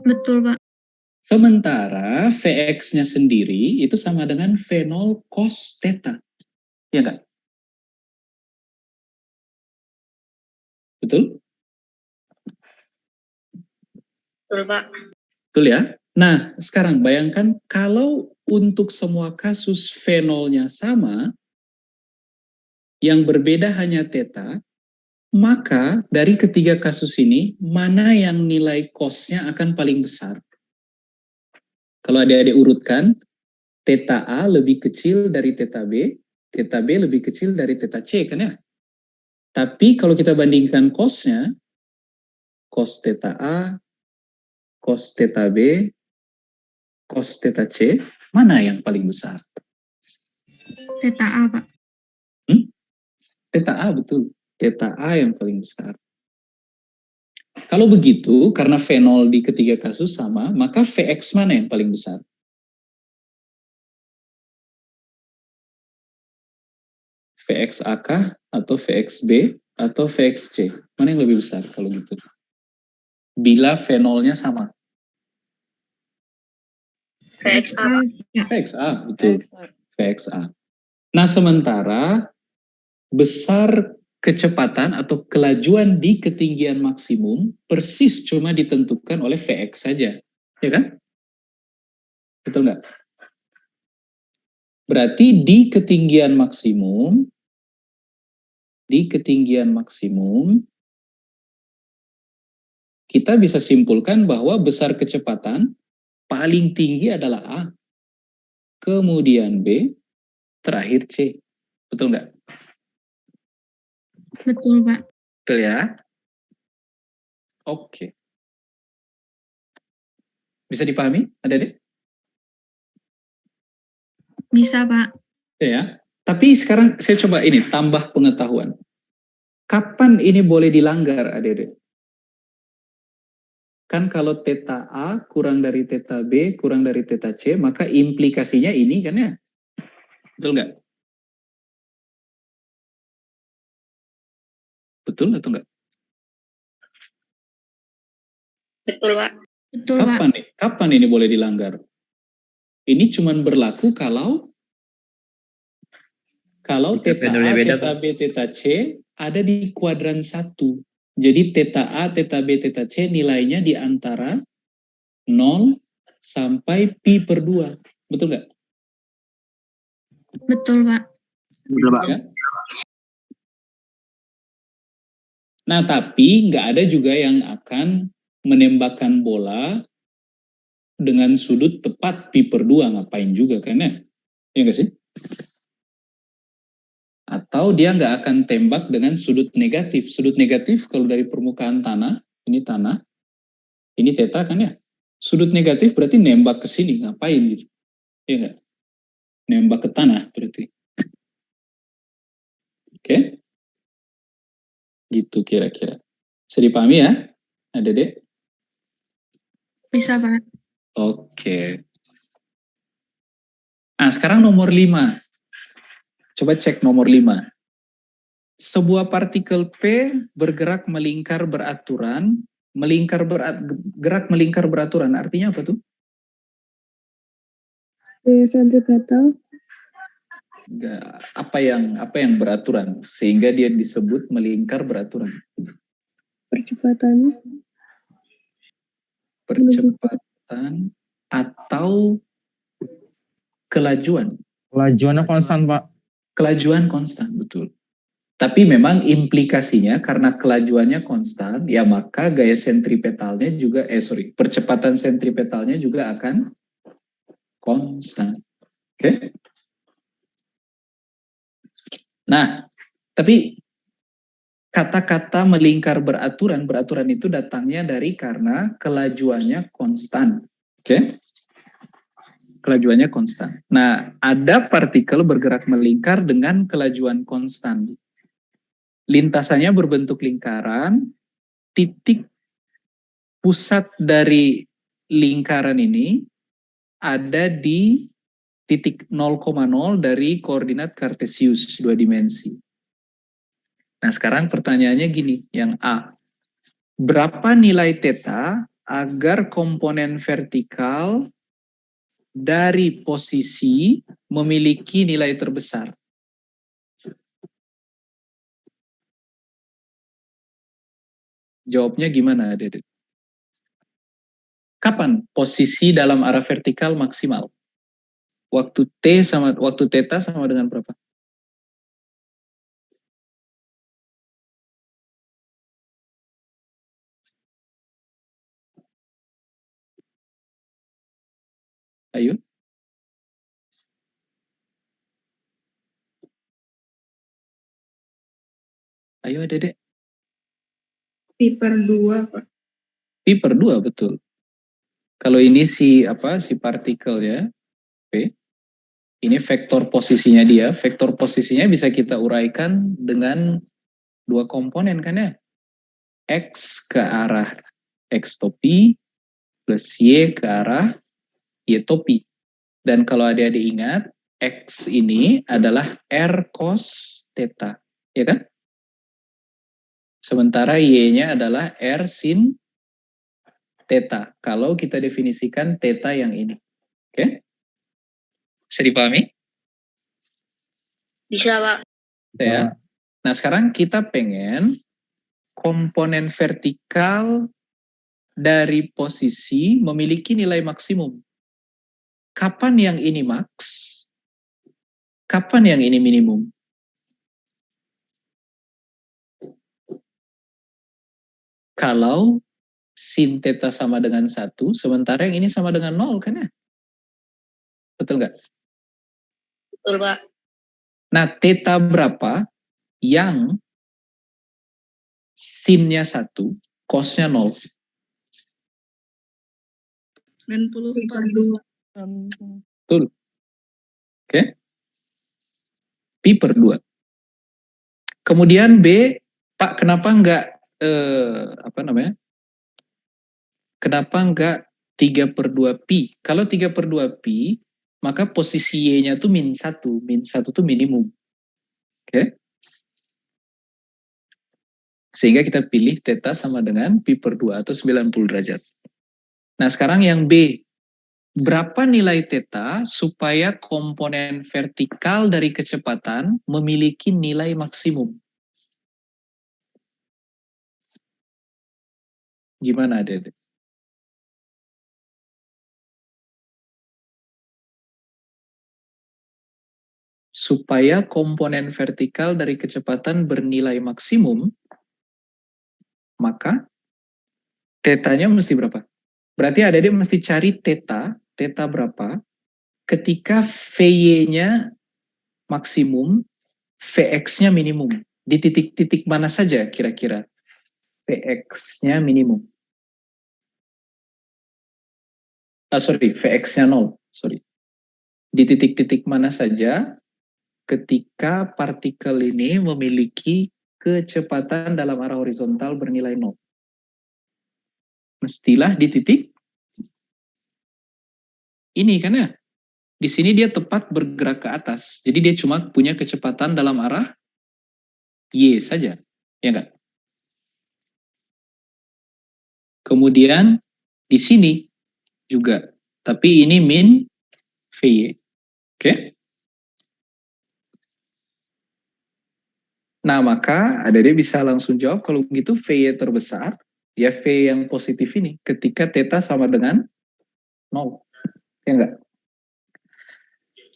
Betul, Pak. Sementara Vx-nya sendiri itu sama dengan V0 cos theta. Ya enggak? Betul? Betul, Pak. Betul ya? Nah, sekarang bayangkan kalau untuk semua kasus V0-nya sama, yang berbeda hanya theta, maka dari ketiga kasus ini, mana yang nilai cos-nya akan paling besar? Kalau adik-adik urutkan, theta A lebih kecil dari theta B lebih kecil dari theta C, kan ya? Tapi kalau kita bandingkan cos-nya, cos theta A, cos theta B, cos theta C, mana yang paling besar? Theta A, Pak. Theta A, betul. Theta A yang paling besar. Kalau begitu, karena V0 di ketiga kasus sama, maka Vx mana yang paling besar? Vx AK atau Vxb atau Vxc? Mana yang lebih besar kalau gitu? Bila V0-nya sama. VXA, Pak. Vxa, betul. Vxa. Nah, sementara besar kecepatan atau kelajuan di ketinggian maksimum persis cuma ditentukan oleh Vx saja, ya kan? Betul nggak? Berarti di ketinggian maksimum, kita bisa simpulkan bahwa besar kecepatan paling tinggi adalah A, kemudian B, terakhir C. Betul nggak? Betul, Pak. Betul ya? Oke. Bisa dipahami, adik-adik? Bisa, Pak. Ya. Tapi sekarang saya coba ini, tambah pengetahuan. Kapan ini boleh dilanggar, adik-adik? Kan kalau theta A kurang dari theta B kurang dari theta C, maka implikasinya ini kan ya? Betul nggak? Betul atau enggak? Betul, Pak. Betul, Pak. Kapan ini boleh dilanggar? Ini cuman berlaku kalau theta A, theta B, theta C ada di kuadran 1. Jadi theta A, theta B, theta C nilainya di antara 0 sampai pi per 2. Betul nggak? Betul, Pak. Betul, Pak. Ya? Nah, tapi nggak ada juga yang akan menembakkan bola dengan sudut tepat pi per 2. Ngapain juga kan ya? Iya nggak sih? Atau dia nggak akan tembak dengan sudut negatif. Sudut negatif kalau dari permukaan tanah, ini theta kan ya. Sudut negatif berarti nembak ke sini, ngapain gitu. Iya nggak? Nembak ke tanah berarti. Oke? Gitu kira-kira. Bisa dipahami ya, Dede? Bisa, Pak. Oke. Nah, sekarang nomor 5. Coba cek nomor 5. Sebuah partikel P bergerak melingkar beraturan, gerak melingkar beraturan, artinya apa tuh? Sentripetal. Apa yang beraturan sehingga dia disebut melingkar beraturan? Percepatan. Percepatan atau kelajuan? Kelajuannya konstan, Pak. Kelajuan konstan, betul. Tapi memang implikasinya karena kelajuannya konstan, ya maka gaya sentripetalnya juga, percepatan sentripetalnya juga akan konstan. Oke? Nah, tapi kata-kata melingkar beraturan itu datangnya dari karena kelajuannya konstan. Oke? Kelajuannya konstan. Nah, ada partikel bergerak melingkar dengan kelajuan konstan. Lintasannya berbentuk lingkaran, titik pusat dari lingkaran ini ada di titik 0,0 dari koordinat kartesius 2 dimensi. Nah, sekarang pertanyaannya gini, yang A. Berapa nilai theta agar komponen vertikal dari posisi memiliki nilai terbesar? Jawabnya gimana, Dede? Kapan posisi dalam arah vertikal maksimal? Waktu theta sama dengan berapa? Ayo. Ayo, Dede. Pi per 2, Pak. Pi per 2, betul. Kalau ini si partikel ya, P. Ini vektor posisinya dia. Vektor posisinya bisa kita uraikan dengan 2 komponen kan ya. X ke arah X topi plus Y ke arah Y topi. Dan kalau adik-adik ingat, X ini adalah R cos theta. Ya kan? Sementara Y-nya adalah R sin theta. Kalau kita definisikan theta yang ini. Oke? Bisa dipahami? Bisa, Pak. Ya. Nah, sekarang kita pengen komponen vertikal dari posisi memiliki nilai maksimum. Kapan yang ini max? Kapan yang ini minimum? Kalau sin theta sama dengan 1, sementara yang ini sama dengan 0 kan ya? Betul nggak? Betul, Pak. Nah, theta berapa yang sinnya 1, cosnya 0? 94. Betul. Oke. Pi per 2. Kemudian B, Pak, kenapa enggak kenapa enggak 3/2 pi? Kalau 3/2 pi, maka posisi Y-nya tuh -1. -1 tuh minimum. Oke? Sehingga kita pilih theta sama dengan pi/2 atau 90 derajat. Nah, sekarang yang B. Berapa nilai theta supaya komponen vertikal dari kecepatan memiliki nilai maksimum? Gimana, Dede? Supaya komponen vertikal dari kecepatan bernilai maksimum, maka tetanya mesti berapa? Berarti Adik mesti cari theta berapa ketika VY-nya maksimum, Vx-nya minimum. Di titik-titik mana saja kira-kira Vx-nya minimum? Vx-nya 0. Di titik-titik mana saja ketika partikel ini memiliki kecepatan dalam arah horizontal bernilai 0? Mestilah di titik ini kan ya. Di sini dia tepat bergerak ke atas. Jadi dia cuma punya kecepatan dalam arah Y saja. Ya enggak? Kemudian di sini juga. Tapi ini min VY. Oke? Nah, maka Adik bisa langsung jawab kalau begitu VY terbesar, ya V yang positif ini ketika theta sama dengan 0. Ya enggak?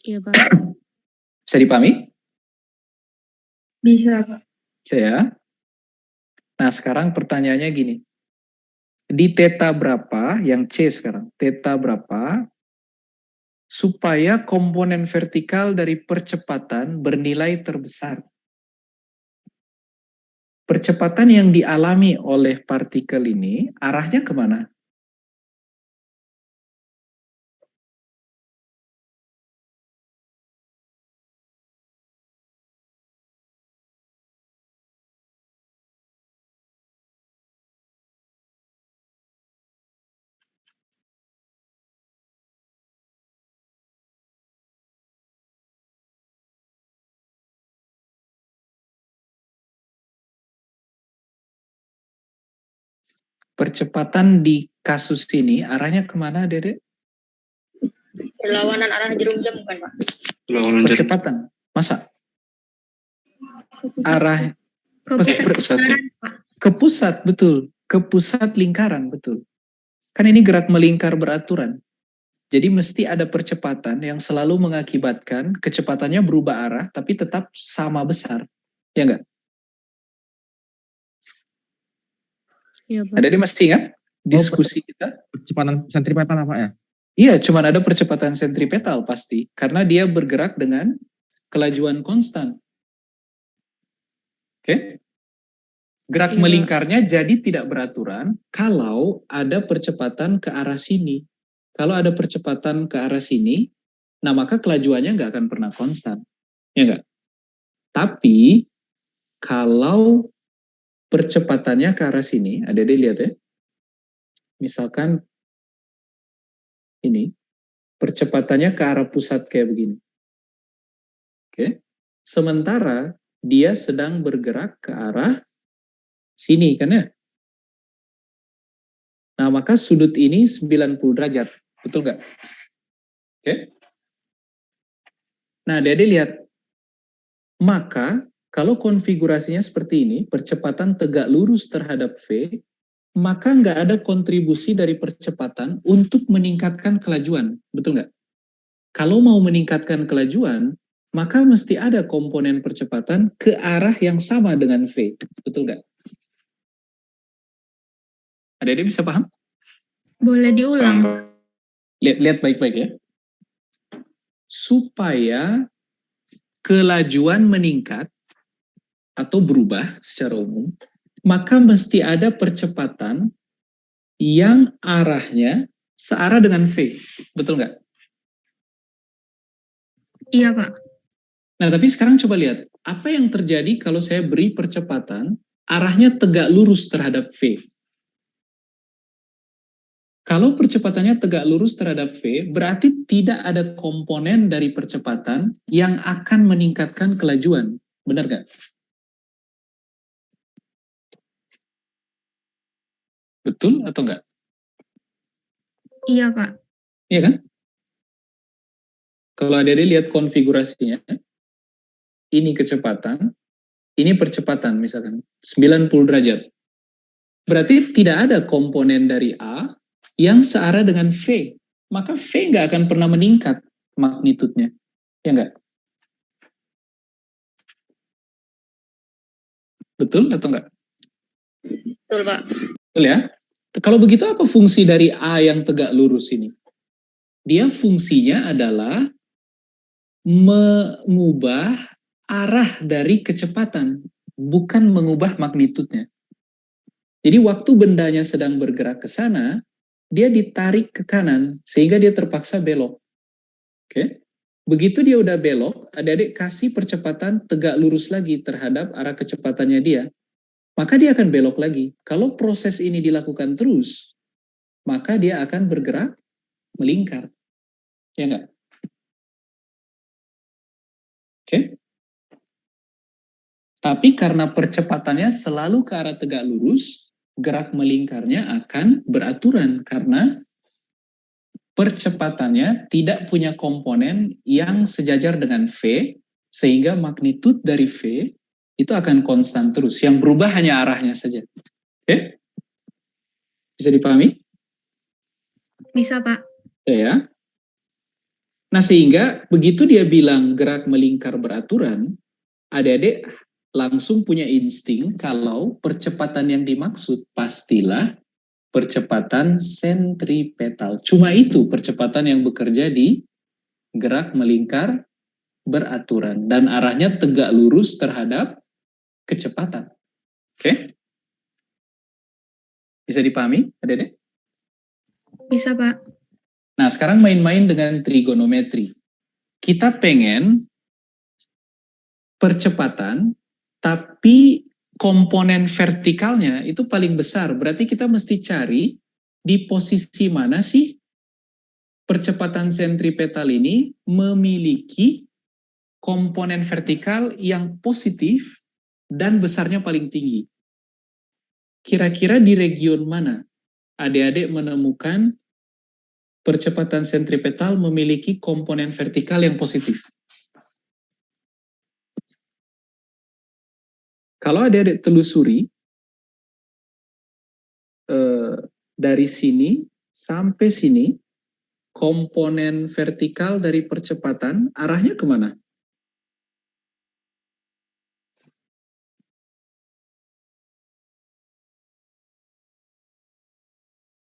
Iya, Pak. Bisa dipahami? Bisa, Pak. Bisa ya? Nah, sekarang pertanyaannya gini. Di theta berapa, yang C sekarang, theta berapa supaya komponen vertikal dari percepatan bernilai terbesar? Percepatan yang dialami oleh partikel ini arahnya kemana? Percepatan di kasus ini arahnya kemana, Dede? Berlawanan arah jarum jam bukan, Pak? Percepatan. Masa? Arah ke pusat, betul. Ke pusat lingkaran, betul. Kan ini gerak melingkar beraturan. Jadi mesti ada percepatan yang selalu mengakibatkan kecepatannya berubah arah, tapi tetap sama besar. Ya enggak? Iya, Pak. Ada masih ingat diskusi kita? Percepatan sentripetal apa ya? Iya, cuma ada percepatan sentripetal pasti. Karena dia bergerak dengan kelajuan konstan. Oke? Gerak Iya, melingkarnya jadi tidak beraturan kalau ada percepatan ke arah sini. Kalau ada percepatan ke arah sini, nah maka kelajuannya nggak akan pernah konstan. Ya nggak? Tapi, kalau percepatannya ke arah sini, Adik-adik lihat ya. Misalkan ini, percepatannya ke arah pusat kayak begini. Oke? Sementara dia sedang bergerak ke arah sini kan ya? Nah, maka sudut ini 90 derajat. Betul nggak? Oke? Nah, Dede lihat. Maka, kalau konfigurasinya seperti ini, percepatan tegak lurus terhadap V, maka nggak ada kontribusi dari percepatan untuk meningkatkan kelajuan. Betul nggak? Kalau mau meningkatkan kelajuan, maka mesti ada komponen percepatan ke arah yang sama dengan V. Betul nggak? Ada bisa paham? Boleh diulang. Lihat baik-baik ya. Supaya kelajuan meningkat atau berubah secara umum, maka mesti ada percepatan yang arahnya searah dengan V. Betul nggak? Iya, Pak. Nah, tapi sekarang coba lihat, apa yang terjadi kalau saya beri percepatan arahnya tegak lurus terhadap V. Kalau percepatannya tegak lurus terhadap V, berarti tidak ada komponen dari percepatan yang akan meningkatkan kelajuan. Benar nggak? Betul atau enggak? Iya, Pak. Iya kan? Kalau adik-adik lihat konfigurasinya, ini kecepatan, ini percepatan misalkan, 90 derajat. Berarti tidak ada komponen dari A yang searah dengan V. Maka V nggak akan pernah meningkat magnitudenya. Ya nggak? Betul atau enggak? Betul, Pak. Betul ya? Kalau begitu apa fungsi dari A yang tegak lurus ini? Dia fungsinya adalah mengubah arah dari kecepatan, bukan mengubah magnitudenya. Jadi waktu bendanya sedang bergerak ke sana, dia ditarik ke kanan, sehingga dia terpaksa belok. Oke? Begitu dia udah belok, adik-adik kasih percepatan tegak lurus lagi terhadap arah kecepatannya dia, maka dia akan belok lagi. Kalau proses ini dilakukan terus, maka dia akan bergerak melingkar. Ya enggak? Oke? Tapi karena percepatannya selalu ke arah tegak lurus, gerak melingkarnya akan beraturan karena percepatannya tidak punya komponen yang sejajar dengan V, sehingga magnitud dari V itu akan konstan terus. Yang berubah hanya arahnya saja. Oke? Bisa dipahami? Bisa, Pak. Ya. Nah, sehingga begitu dia bilang gerak melingkar beraturan, adik-adik langsung punya insting kalau percepatan yang dimaksud pastilah percepatan sentripetal. Cuma itu percepatan yang bekerja di gerak melingkar beraturan dan arahnya tegak lurus terhadap kecepatan. Oke? Bisa dipahami, adik-adik? Bisa, Pak. Nah, sekarang main-main dengan trigonometri. Kita pengen percepatan, tapi komponen vertikalnya itu paling besar. Berarti kita mesti cari di posisi mana sih percepatan sentripetal ini memiliki komponen vertikal yang positif dan besarnya paling tinggi. Kira-kira di region mana adik-adik menemukan percepatan sentripetal memiliki komponen vertikal yang positif? Kalau adik-adik telusuri, dari sini sampai sini, komponen vertikal dari percepatan arahnya kemana?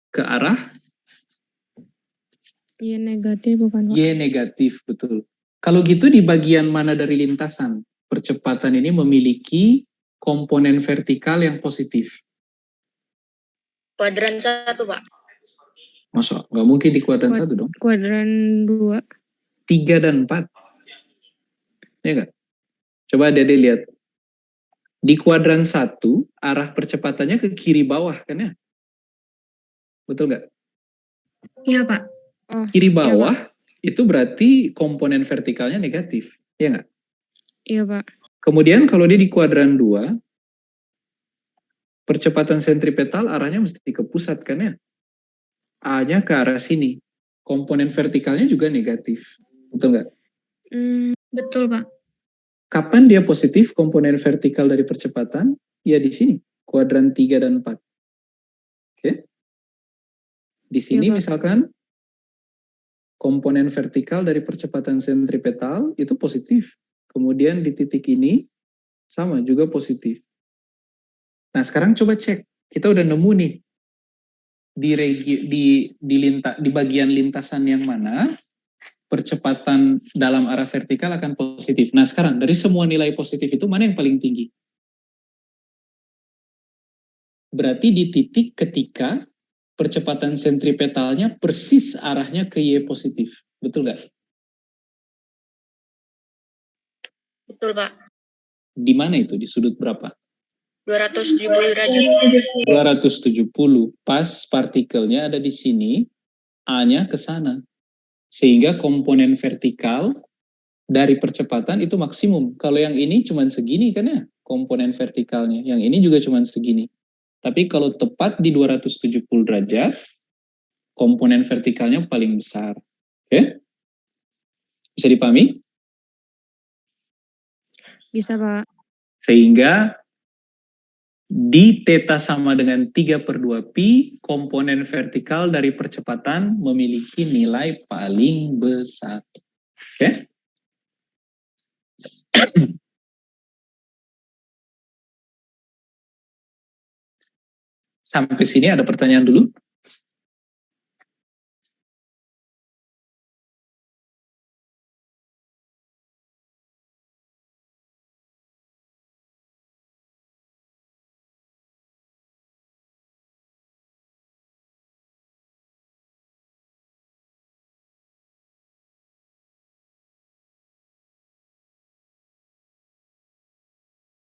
Ke arah Iya, negatif bukan, Pak. Y negatif, betul. Kalau gitu di bagian mana dari lintasan percepatan ini memiliki komponen vertikal yang positif? Kuadran 1, Pak. Masa? Nggak mungkin di kuadran 1 dong. Kuadran 2. 3 dan 4. Ya nggak? Coba Dede lihat. Di kuadran 1, arah percepatannya ke kiri bawah kan ya? Betul nggak? Iya, Pak. Oh, Kiri iya, bawah itu berarti komponen vertikalnya negatif. Ya nggak? Iya, Pak. Kemudian kalau dia di kuadran 2, percepatan sentripetal arahnya mesti ke pusat kan ya? A-nya ke arah sini. Komponen vertikalnya juga negatif. Betul nggak? Betul, Pak. Kapan dia positif komponen vertikal dari percepatan? Ya di sini, kuadran 3 dan 4. Oke. Di sini Iya, Pak. misalkan komponen vertikal dari percepatan sentripetal itu positif. Kemudian di titik ini sama juga positif. Nah, sekarang coba cek. Kita udah nemu nih di bagian lintasan yang mana percepatan dalam arah vertikal akan positif. Nah, sekarang dari semua nilai positif itu mana yang paling tinggi? Berarti di titik ketika percepatan sentripetalnya persis arahnya ke Y positif. Betul nggak? Betul, Pak. Di mana itu? Di sudut berapa? 270 derajat. 270. Pas partikelnya ada di sini, A-nya ke sana. Sehingga komponen vertikal dari percepatan itu maksimum. Kalau yang ini cuma segini kan ya, komponen vertikalnya. Yang ini juga cuma segini. Tapi kalau tepat di 270 derajat, komponen vertikalnya paling besar. Oke? Bisa dipahami? Bisa, Pak. Sehingga di theta sama dengan 3/2 pi, komponen vertikal dari percepatan memiliki nilai paling besar. Oke? Sampai sini ada pertanyaan dulu?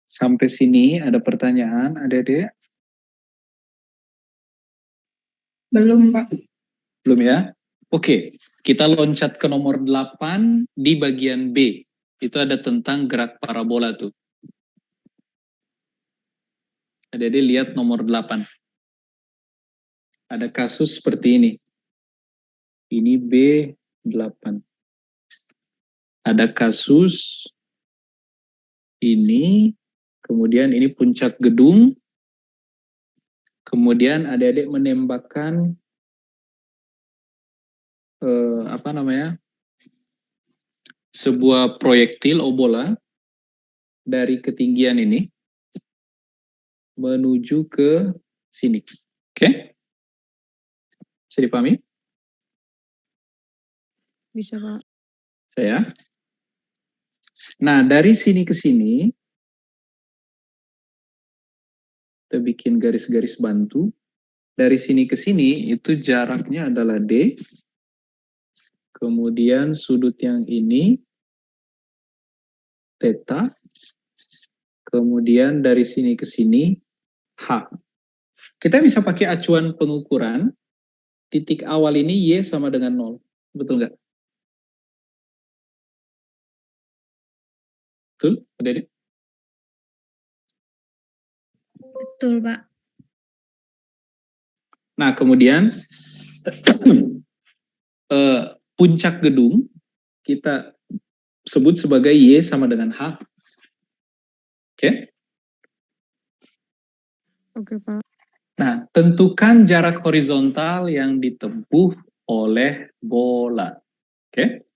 Sampai sini ada pertanyaan, adik-adik? Belum, Pak. Belum ya? Oke, kita loncat ke nomor 8 di bagian B. Itu ada tentang gerak parabola tuh. Adik-adik lihat nomor 8. Ada kasus seperti ini. Ini B8. Ada kasus ini, kemudian ini puncak gedung, kemudian adik-adik menembakkan sebuah proyektil obola dari ketinggian ini menuju ke sini. Oke? Bisa dipahami? Bisa, Pak. Saya. Nah, dari sini ke sini, kita bikin garis-garis bantu. Dari sini ke sini, itu jaraknya adalah D. Kemudian sudut yang ini, theta. Kemudian dari sini ke sini, H. Kita bisa pakai acuan pengukuran, titik awal ini Y sama dengan 0. Betul nggak? Betul, adik-adik? Betul, Pak. Nah, kemudian puncak gedung kita sebut sebagai Y sama dengan H. Oke? Oke, Pak. Nah, tentukan jarak horizontal yang ditempuh oleh bola. Oke?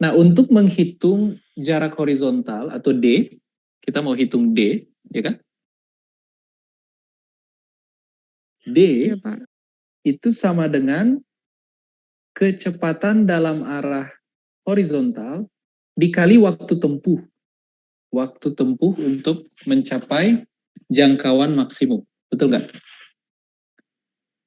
Nah, untuk menghitung jarak horizontal atau D, kita mau hitung D, ya kan? D Iya, Pak. itu sama dengan kecepatan dalam arah horizontal dikali waktu tempuh. Waktu tempuh untuk mencapai jangkauan maksimum. Betul nggak?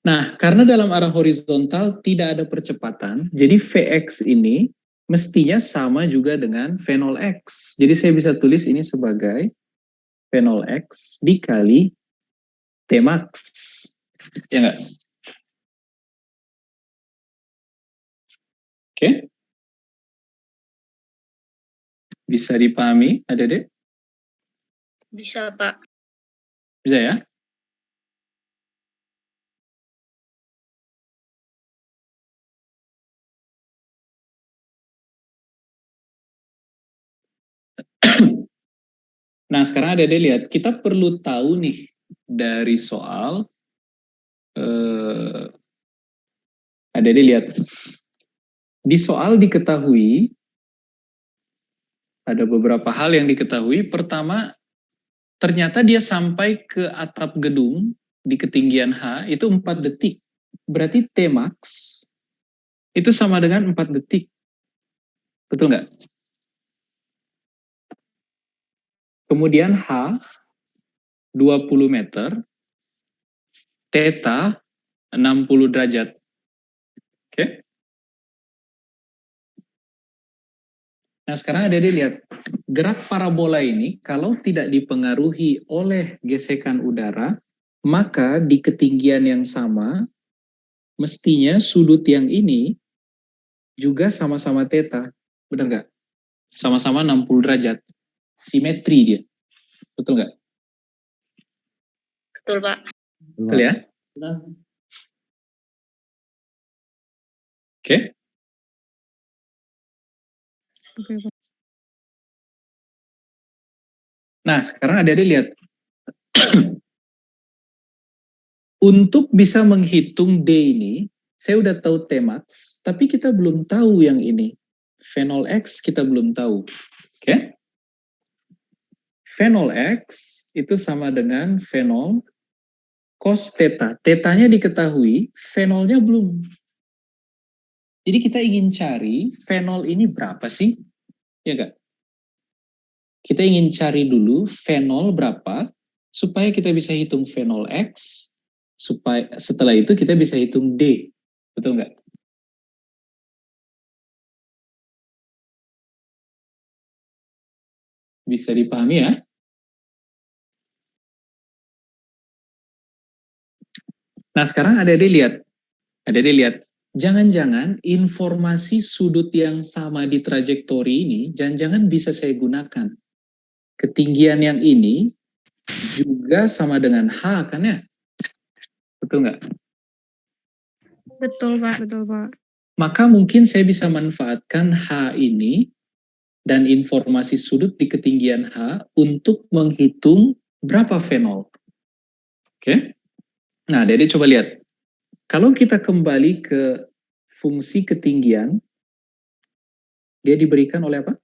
Nah, karena dalam arah horizontal tidak ada percepatan, jadi Vx ini mestinya sama juga dengan V0 X. Jadi saya bisa tulis ini sebagai V0 X dikali T max. Ya nggak? Oke? Bisa dipahami, adik-adik? Bisa, Pak. Bisa ya? Nah, sekarang adik-adik lihat, kita perlu tahu nih dari soal, adik-adik lihat, di soal diketahui, ada beberapa hal yang diketahui. Pertama, ternyata dia sampai ke atap gedung di ketinggian H, itu 4 detik. Berarti T max itu sama dengan 4 detik. Betul nggak? Kemudian H, 20 meter, theta 60 derajat. Oke? Nah, sekarang ada lihat gerak parabola ini kalau tidak dipengaruhi oleh gesekan udara, maka di ketinggian yang sama mestinya sudut yang ini juga sama-sama theta. Benar nggak? Sama-sama 60 derajat. Simetri dia. Betul nggak? Betul, Pak. Betul ya? Oke. Oke, Pak. Nah, sekarang ada lihat. Untuk bisa menghitung D ini, saya udah tahu Tmax, tapi kita belum tahu yang ini. Phenol X kita belum tahu. Oke? Phenol X itu sama dengan phenol cos theta. Tetanya diketahui, phenolnya belum. Jadi kita ingin cari phenol ini berapa sih? Ya nggak? Kita ingin cari dulu phenol berapa, supaya kita bisa hitung phenol X, supaya setelah itu kita bisa hitung D. Betul nggak? Bisa dipahami ya? Nah, sekarang ada dilihat. Jangan-jangan informasi sudut yang sama di trajektori ini, jangan-jangan bisa saya gunakan. Ketinggian yang ini juga sama dengan H, kan ya? Betul nggak? Betul, Pak. Betul, Pak. Maka mungkin saya bisa manfaatkan H ini dan informasi sudut di ketinggian H untuk menghitung berapa phenol. Oke? Nah, jadi coba lihat. Kalau kita kembali ke fungsi ketinggian, dia diberikan oleh apa?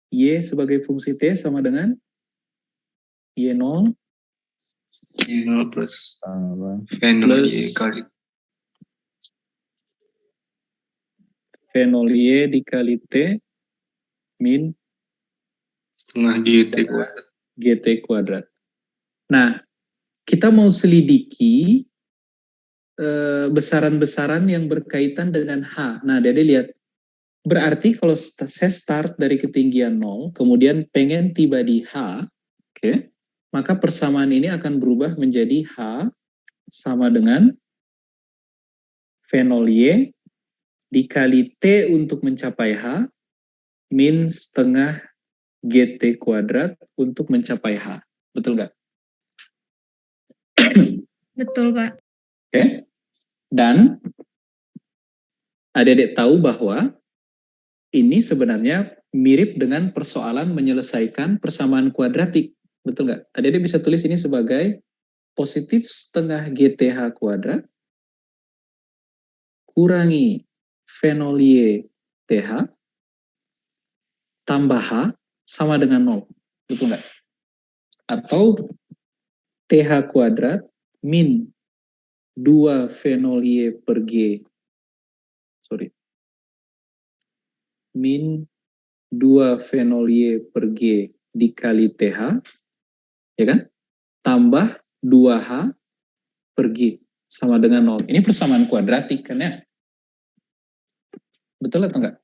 Y sebagai fungsi T sama dengan Y0 Y0 plus plus phenol Y kali phenol Y dikali T min setengah GT kuadrat. GT kuadrat. Nah, kita mau selidiki besaran-besaran yang berkaitan dengan H. Nah, jadi lihat. Berarti kalau saya start dari ketinggian 0, kemudian pengen tiba di H, oke, maka persamaan ini akan berubah menjadi H sama dengan phenol Y dikali T untuk mencapai H min setengah GT kuadrat untuk mencapai H. Betul nggak? Betul, Pak. Oke. Dan adik-adik tahu bahwa ini sebenarnya mirip dengan persoalan menyelesaikan persamaan kuadratik. Betul nggak? Adik-adik bisa tulis ini sebagai positif setengah GTH kuadrat kurangi phenol Y TH tambah H sama dengan 0. Betul nggak? Atau TH kuadrat min 2 phenol Y per G. Min 2 phenol Y per G dikali TH, ya kan? Tambah 2H per G sama dengan 0. Ini persamaan kuadratik kan ya? Betul atau enggak?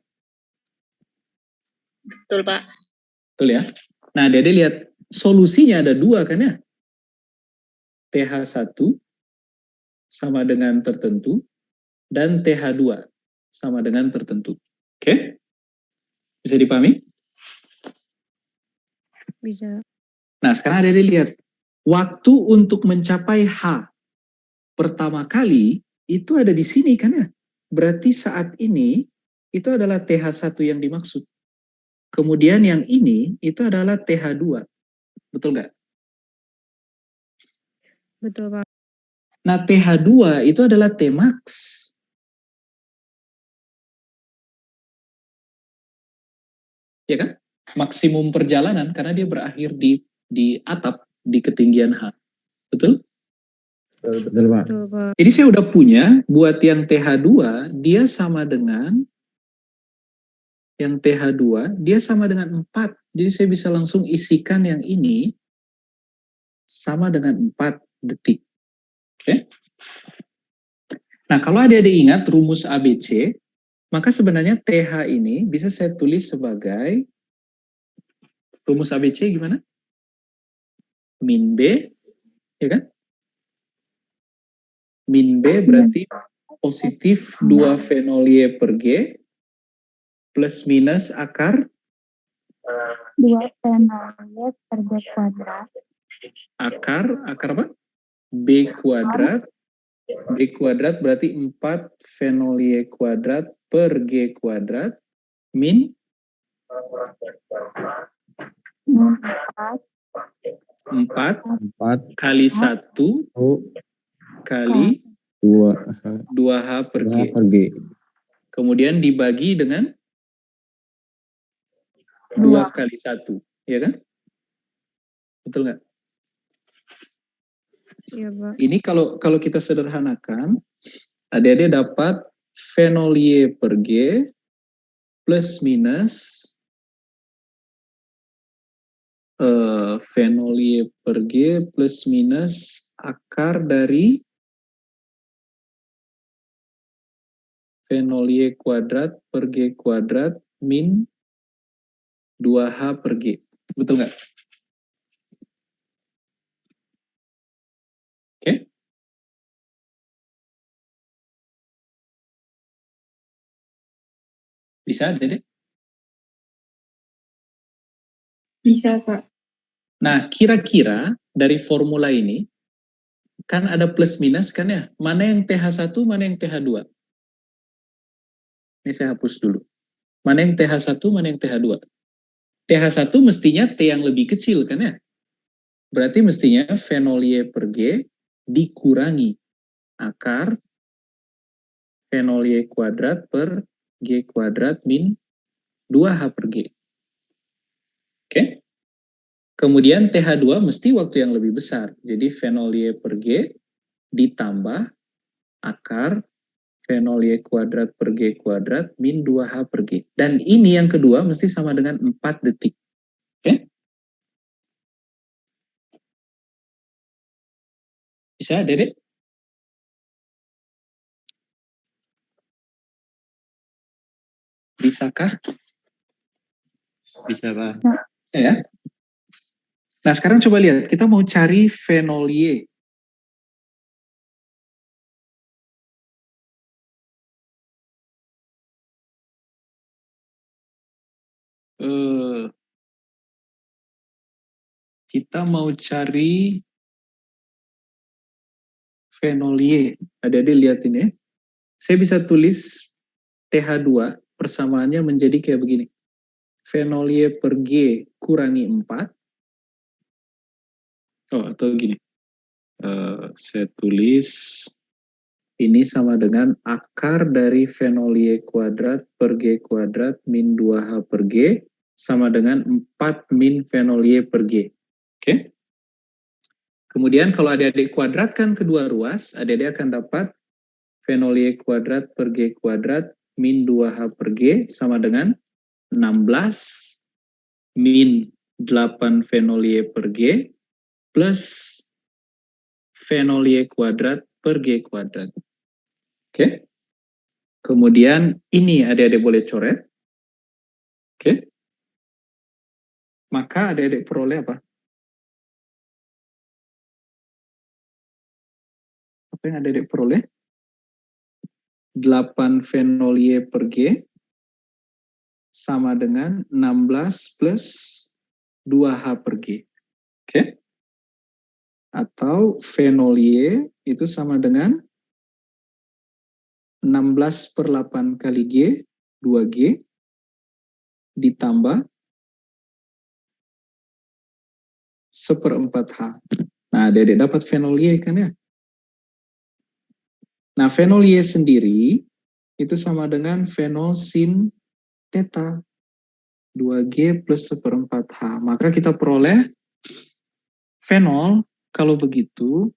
Betul, Pak. Betul ya? Nah, Dede lihat solusinya ada 2 kan ya? TH1 sama dengan tertentu dan TH2 sama dengan tertentu. Oke? Bisa dipahami? Bisa. Nah, sekarang Dede lihat waktu untuk mencapai H pertama kali itu ada di sini kan ya? Berarti saat ini itu adalah TH1 yang dimaksud. Kemudian yang ini itu adalah TH2. Betul nggak? Betul, Pak. Nah, TH2 itu adalah Tmax. Ya kan? Maksimum perjalanan karena dia berakhir di atap di ketinggian H. Betul? Betul, Pak. Betul, Pak. Jadi saya udah punya buat yang TH2 dia sama dengan yang TH2 dia sama dengan 4. Jadi saya bisa langsung isikan yang ini sama dengan 4 detik. Oke? Nah, kalau adik-adik ingat rumus ABC, Maka sebenarnya TH ini bisa saya tulis sebagai rumus ABC gimana? Min B, ya kan? Min B berarti positif 2 fenol Y per G plus minus akar 2 fenol Y per G kuadrat. akar apa? B kuadrat. B kuadrat berarti 4 fenol Y kuadrat per G kuadrat min 4 4 kali 1 kali 2H per G. per G. Kemudian dibagi dengan 2 kali 1, ya kan? Betul nggak? Iya, Pak. Ini kalau kita sederhanakan, adik-adik dapat fenol Y per G plus minus fenol Y per G plus minus akar dari fenol Y kuadrat per G kuadrat min 2H per G. Betul nggak? Oke? Bisa, Dede? Bisa, Kak. Nah, kira-kira dari formula ini, kan ada plus minus kan ya? Mana yang TH1, mana yang TH2? Ini saya hapus dulu. Mana yang TH1, mana yang TH2? TH1 mestinya T yang lebih kecil kan ya? Berarti mestinya fenol Y per G dikurangi akar fenol Y kuadrat per G kuadrat min 2H per G. Oke? Kemudian TH2 mesti waktu yang lebih besar. Jadi fenol Y per G ditambah akar fenol Y kuadrat per G kuadrat min 2H per G. Dan ini yang kedua mesti sama dengan 4 detik. Oke? Bisa, Dedek? Bisakah? Bisa, Pak. Ya. Nah, sekarang coba lihat. Kita mau cari fenol Y. Kita mau cari fenol Y. Adik-adik lihat ini ya. Saya bisa tulis TH2 persamaannya menjadi kayak begini. Fenol Y per G kurangi 4. Oh, atau gini. Saya tulis ini sama dengan akar dari fenol Y kuadrat per G kuadrat min 2H per G sama dengan 4 min fenol Y per G. Oke? Kemudian kalau adik-adik kuadratkan kedua ruas, adik-adik akan dapat fenol Y kuadrat per G kuadrat min 2H per G sama dengan 16 min 8 fenol Y per G plus fenol Y kuadrat per G kuadrat. Oke? Kemudian ini adik-adik boleh coret. Oke? Maka adik-adik peroleh apa? Apa yang adik-adik peroleh? 8 fenol Y per G sama dengan 16 plus 2H per G. Oke? Atau fenol Y itu sama dengan 16 per 8 kali G, 2G, ditambah 1/4H. Nah, adik-adik dapat fenol Y kan ya? Nah, fenol Y sendiri itu sama dengan fenol sin theta 2G plus 1/4H. Maka kita peroleh fenol kalau begitu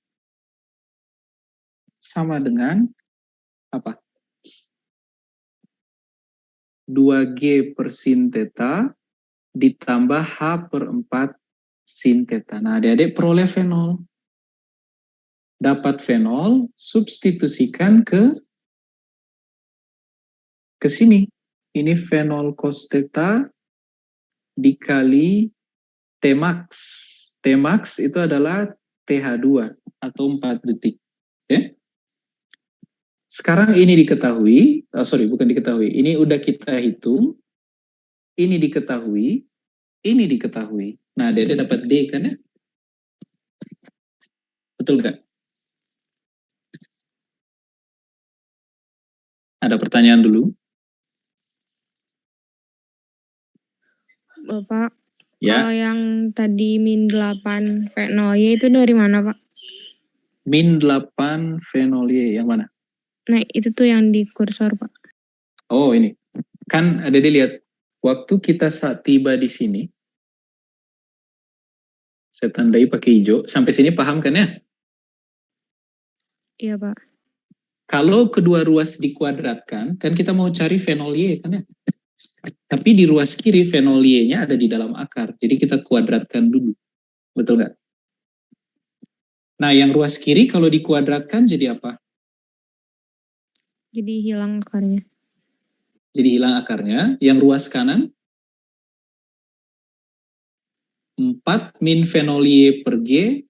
sama dengan apa? 2G per sin theta ditambah H per 4 sin theta. Nah, adik-adik peroleh fenol. Dapat fenol, substitusikan ke ke sini. Ini fenol cos theta dikali Tmax. Tmax itu adalah TH2 atau 4 detik. Oke? Sekarang ini diketahui, bukan diketahui, ini udah kita hitung, ini diketahui, ini diketahui. Nah, Dede dapat D kan ya? Betul nggak? Ada pertanyaan dulu? Bapak, Ya, kalau yang tadi min 8 P0Y itu dari mana, Pak? min 8 fenol Y, yang mana? Nah, itu tuh yang di kursor, Pak. Oh, ini. Kan ada dilihat, waktu kita saat tiba di sini, saya tandai pakai hijau, sampai sini paham kan ya? Iya, Pak. Kalau kedua ruas dikuadratkan, kan kita mau cari fenol Y kan ya? Tapi di ruas kiri fenol Y-nya ada di dalam akar, jadi kita kuadratkan dulu. Betul nggak? Nah, yang ruas kiri kalau dikuadratkan jadi apa? Jadi hilang akarnya. Jadi hilang akarnya. Yang ruas kanan 4 min fenol Y per G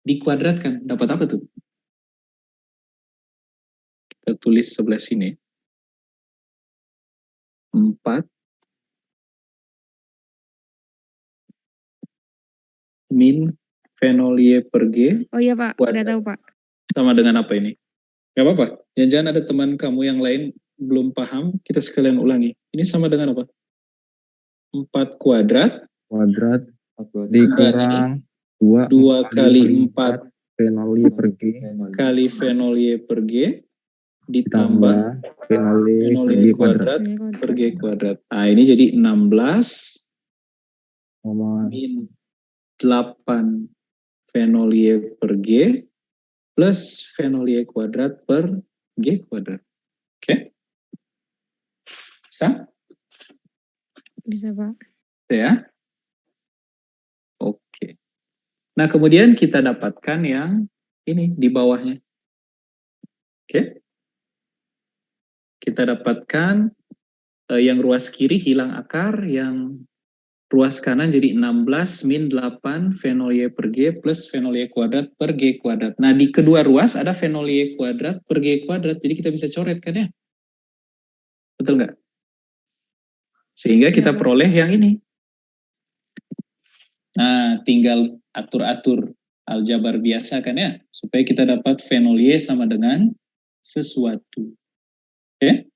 dikuadratkan. Dapat apa tuh? Kita tulis sebelah sini. 4 min fenol Y per G. Oh iya, Pak. Kuadrat. Udah tahu, Pak. Sama dengan apa ini? Gak apa-apa. Jangan-jangan ada teman kamu yang lain belum paham, kita sekalian ulangi. Ini sama dengan apa? 4 kuadrat dikurang 2 kali 4 fenol Y per G kali fenol Y per G ditambah fenol fenol Y kuadrat per G kuadrat. Nah, ini jadi 16 min 8 fenol Y per G plus fenol Y kuadrat per G kuadrat. Oke? Bisa? Bisa, Pak. Ya? Oke. Nah, kemudian kita dapatkan yang ini di bawahnya. Oke? Kita dapatkan yang ruas kiri hilang akar, yang ruas kanan jadi 16 min 8 fenol Y per G plus fenol Y kuadrat per G kuadrat. Nah, di kedua ruas ada fenol Y kuadrat per G kuadrat, jadi kita bisa coret kan ya? Betul nggak? Sehingga kita peroleh yang ini. Nah, tinggal atur-atur aljabar biasa kan ya, supaya kita dapat fenol Y sama dengan sesuatu. Oke?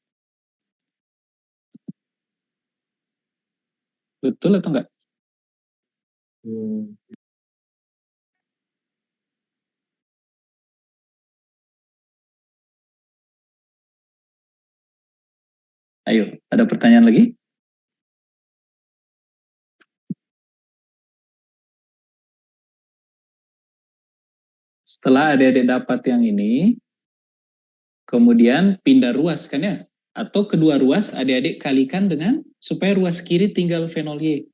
Betul atau enggak? Ayo, ada pertanyaan lagi? Setelah adik-adik dapat yang ini, kemudian pindah ruas kan ya? Atau kedua ruas adik-adik kalikan dengan, supaya ruas kiri tinggal fenol Y.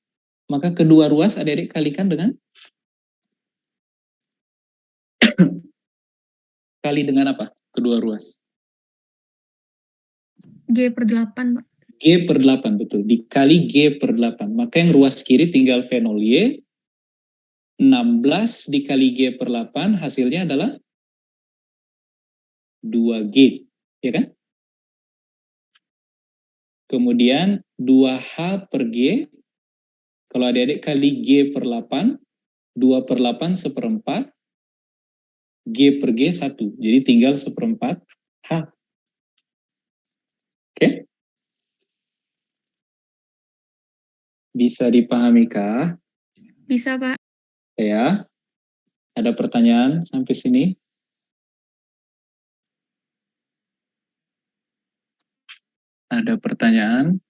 Maka kedua ruas adik-adik kalikan dengan? Kali dengan apa? Kedua ruas. G per 8, Pak. G per 8, betul. Dikali G per 8. Maka yang ruas kiri tinggal fenol Y. 16 dikali G per 8, hasilnya adalah 2G. Ya kan? Kemudian 2H per G. Kalau adik-adik kali G per 8, 2 per 8 seperempat. G per G 1. Jadi tinggal seperempat H. Oke? Bisa dipahami kah? Bisa, Pak. Ya. Ada pertanyaan sampai sini? Ada pertanyaan?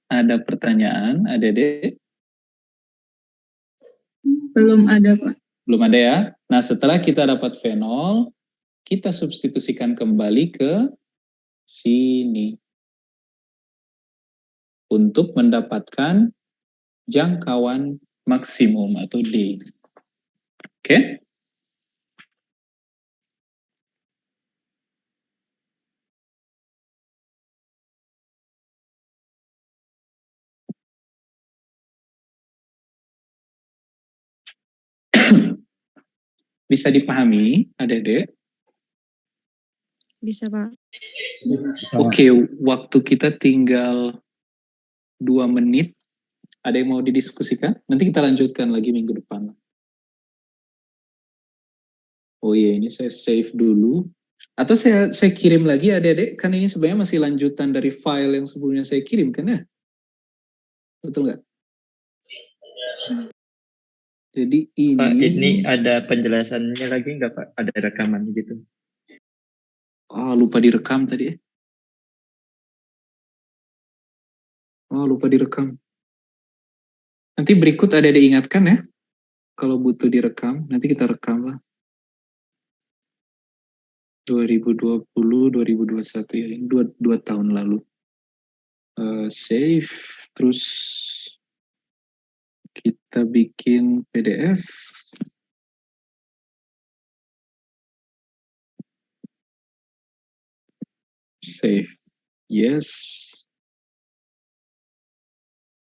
Ada pertanyaan, adik-adik? Belum ada, Pak. Belum ada ya? Nah, setelah kita dapat fenol, kita substitusikan kembali ke sini. untuk mendapatkan jangkauan maksimum atau D. Oke? Bisa dipahami, adik-adik? Bisa, Pak. Oke, waktu kita tinggal 2 menit. Ada yang mau didiskusikan? Nanti kita lanjutkan lagi minggu depan. Oh iya, ini saya save dulu. Atau saya kirim lagi adik-adik, kan ini sebenarnya masih lanjutan dari file yang sebelumnya saya kirim, kan ya? Betul nggak? Jadi Pak, ini... ini ada penjelasannya lagi nggak Pak? Ada rekaman gitu? Oh, lupa direkam tadi ya. Oh, lupa direkam. Nanti berikut ada diingatkan ya. Kalau butuh direkam, nanti kita rekam lah. 2020, 2021 ya. Ini 2 tahun lalu. Save, terus kita bikin PDF. Save. Yes.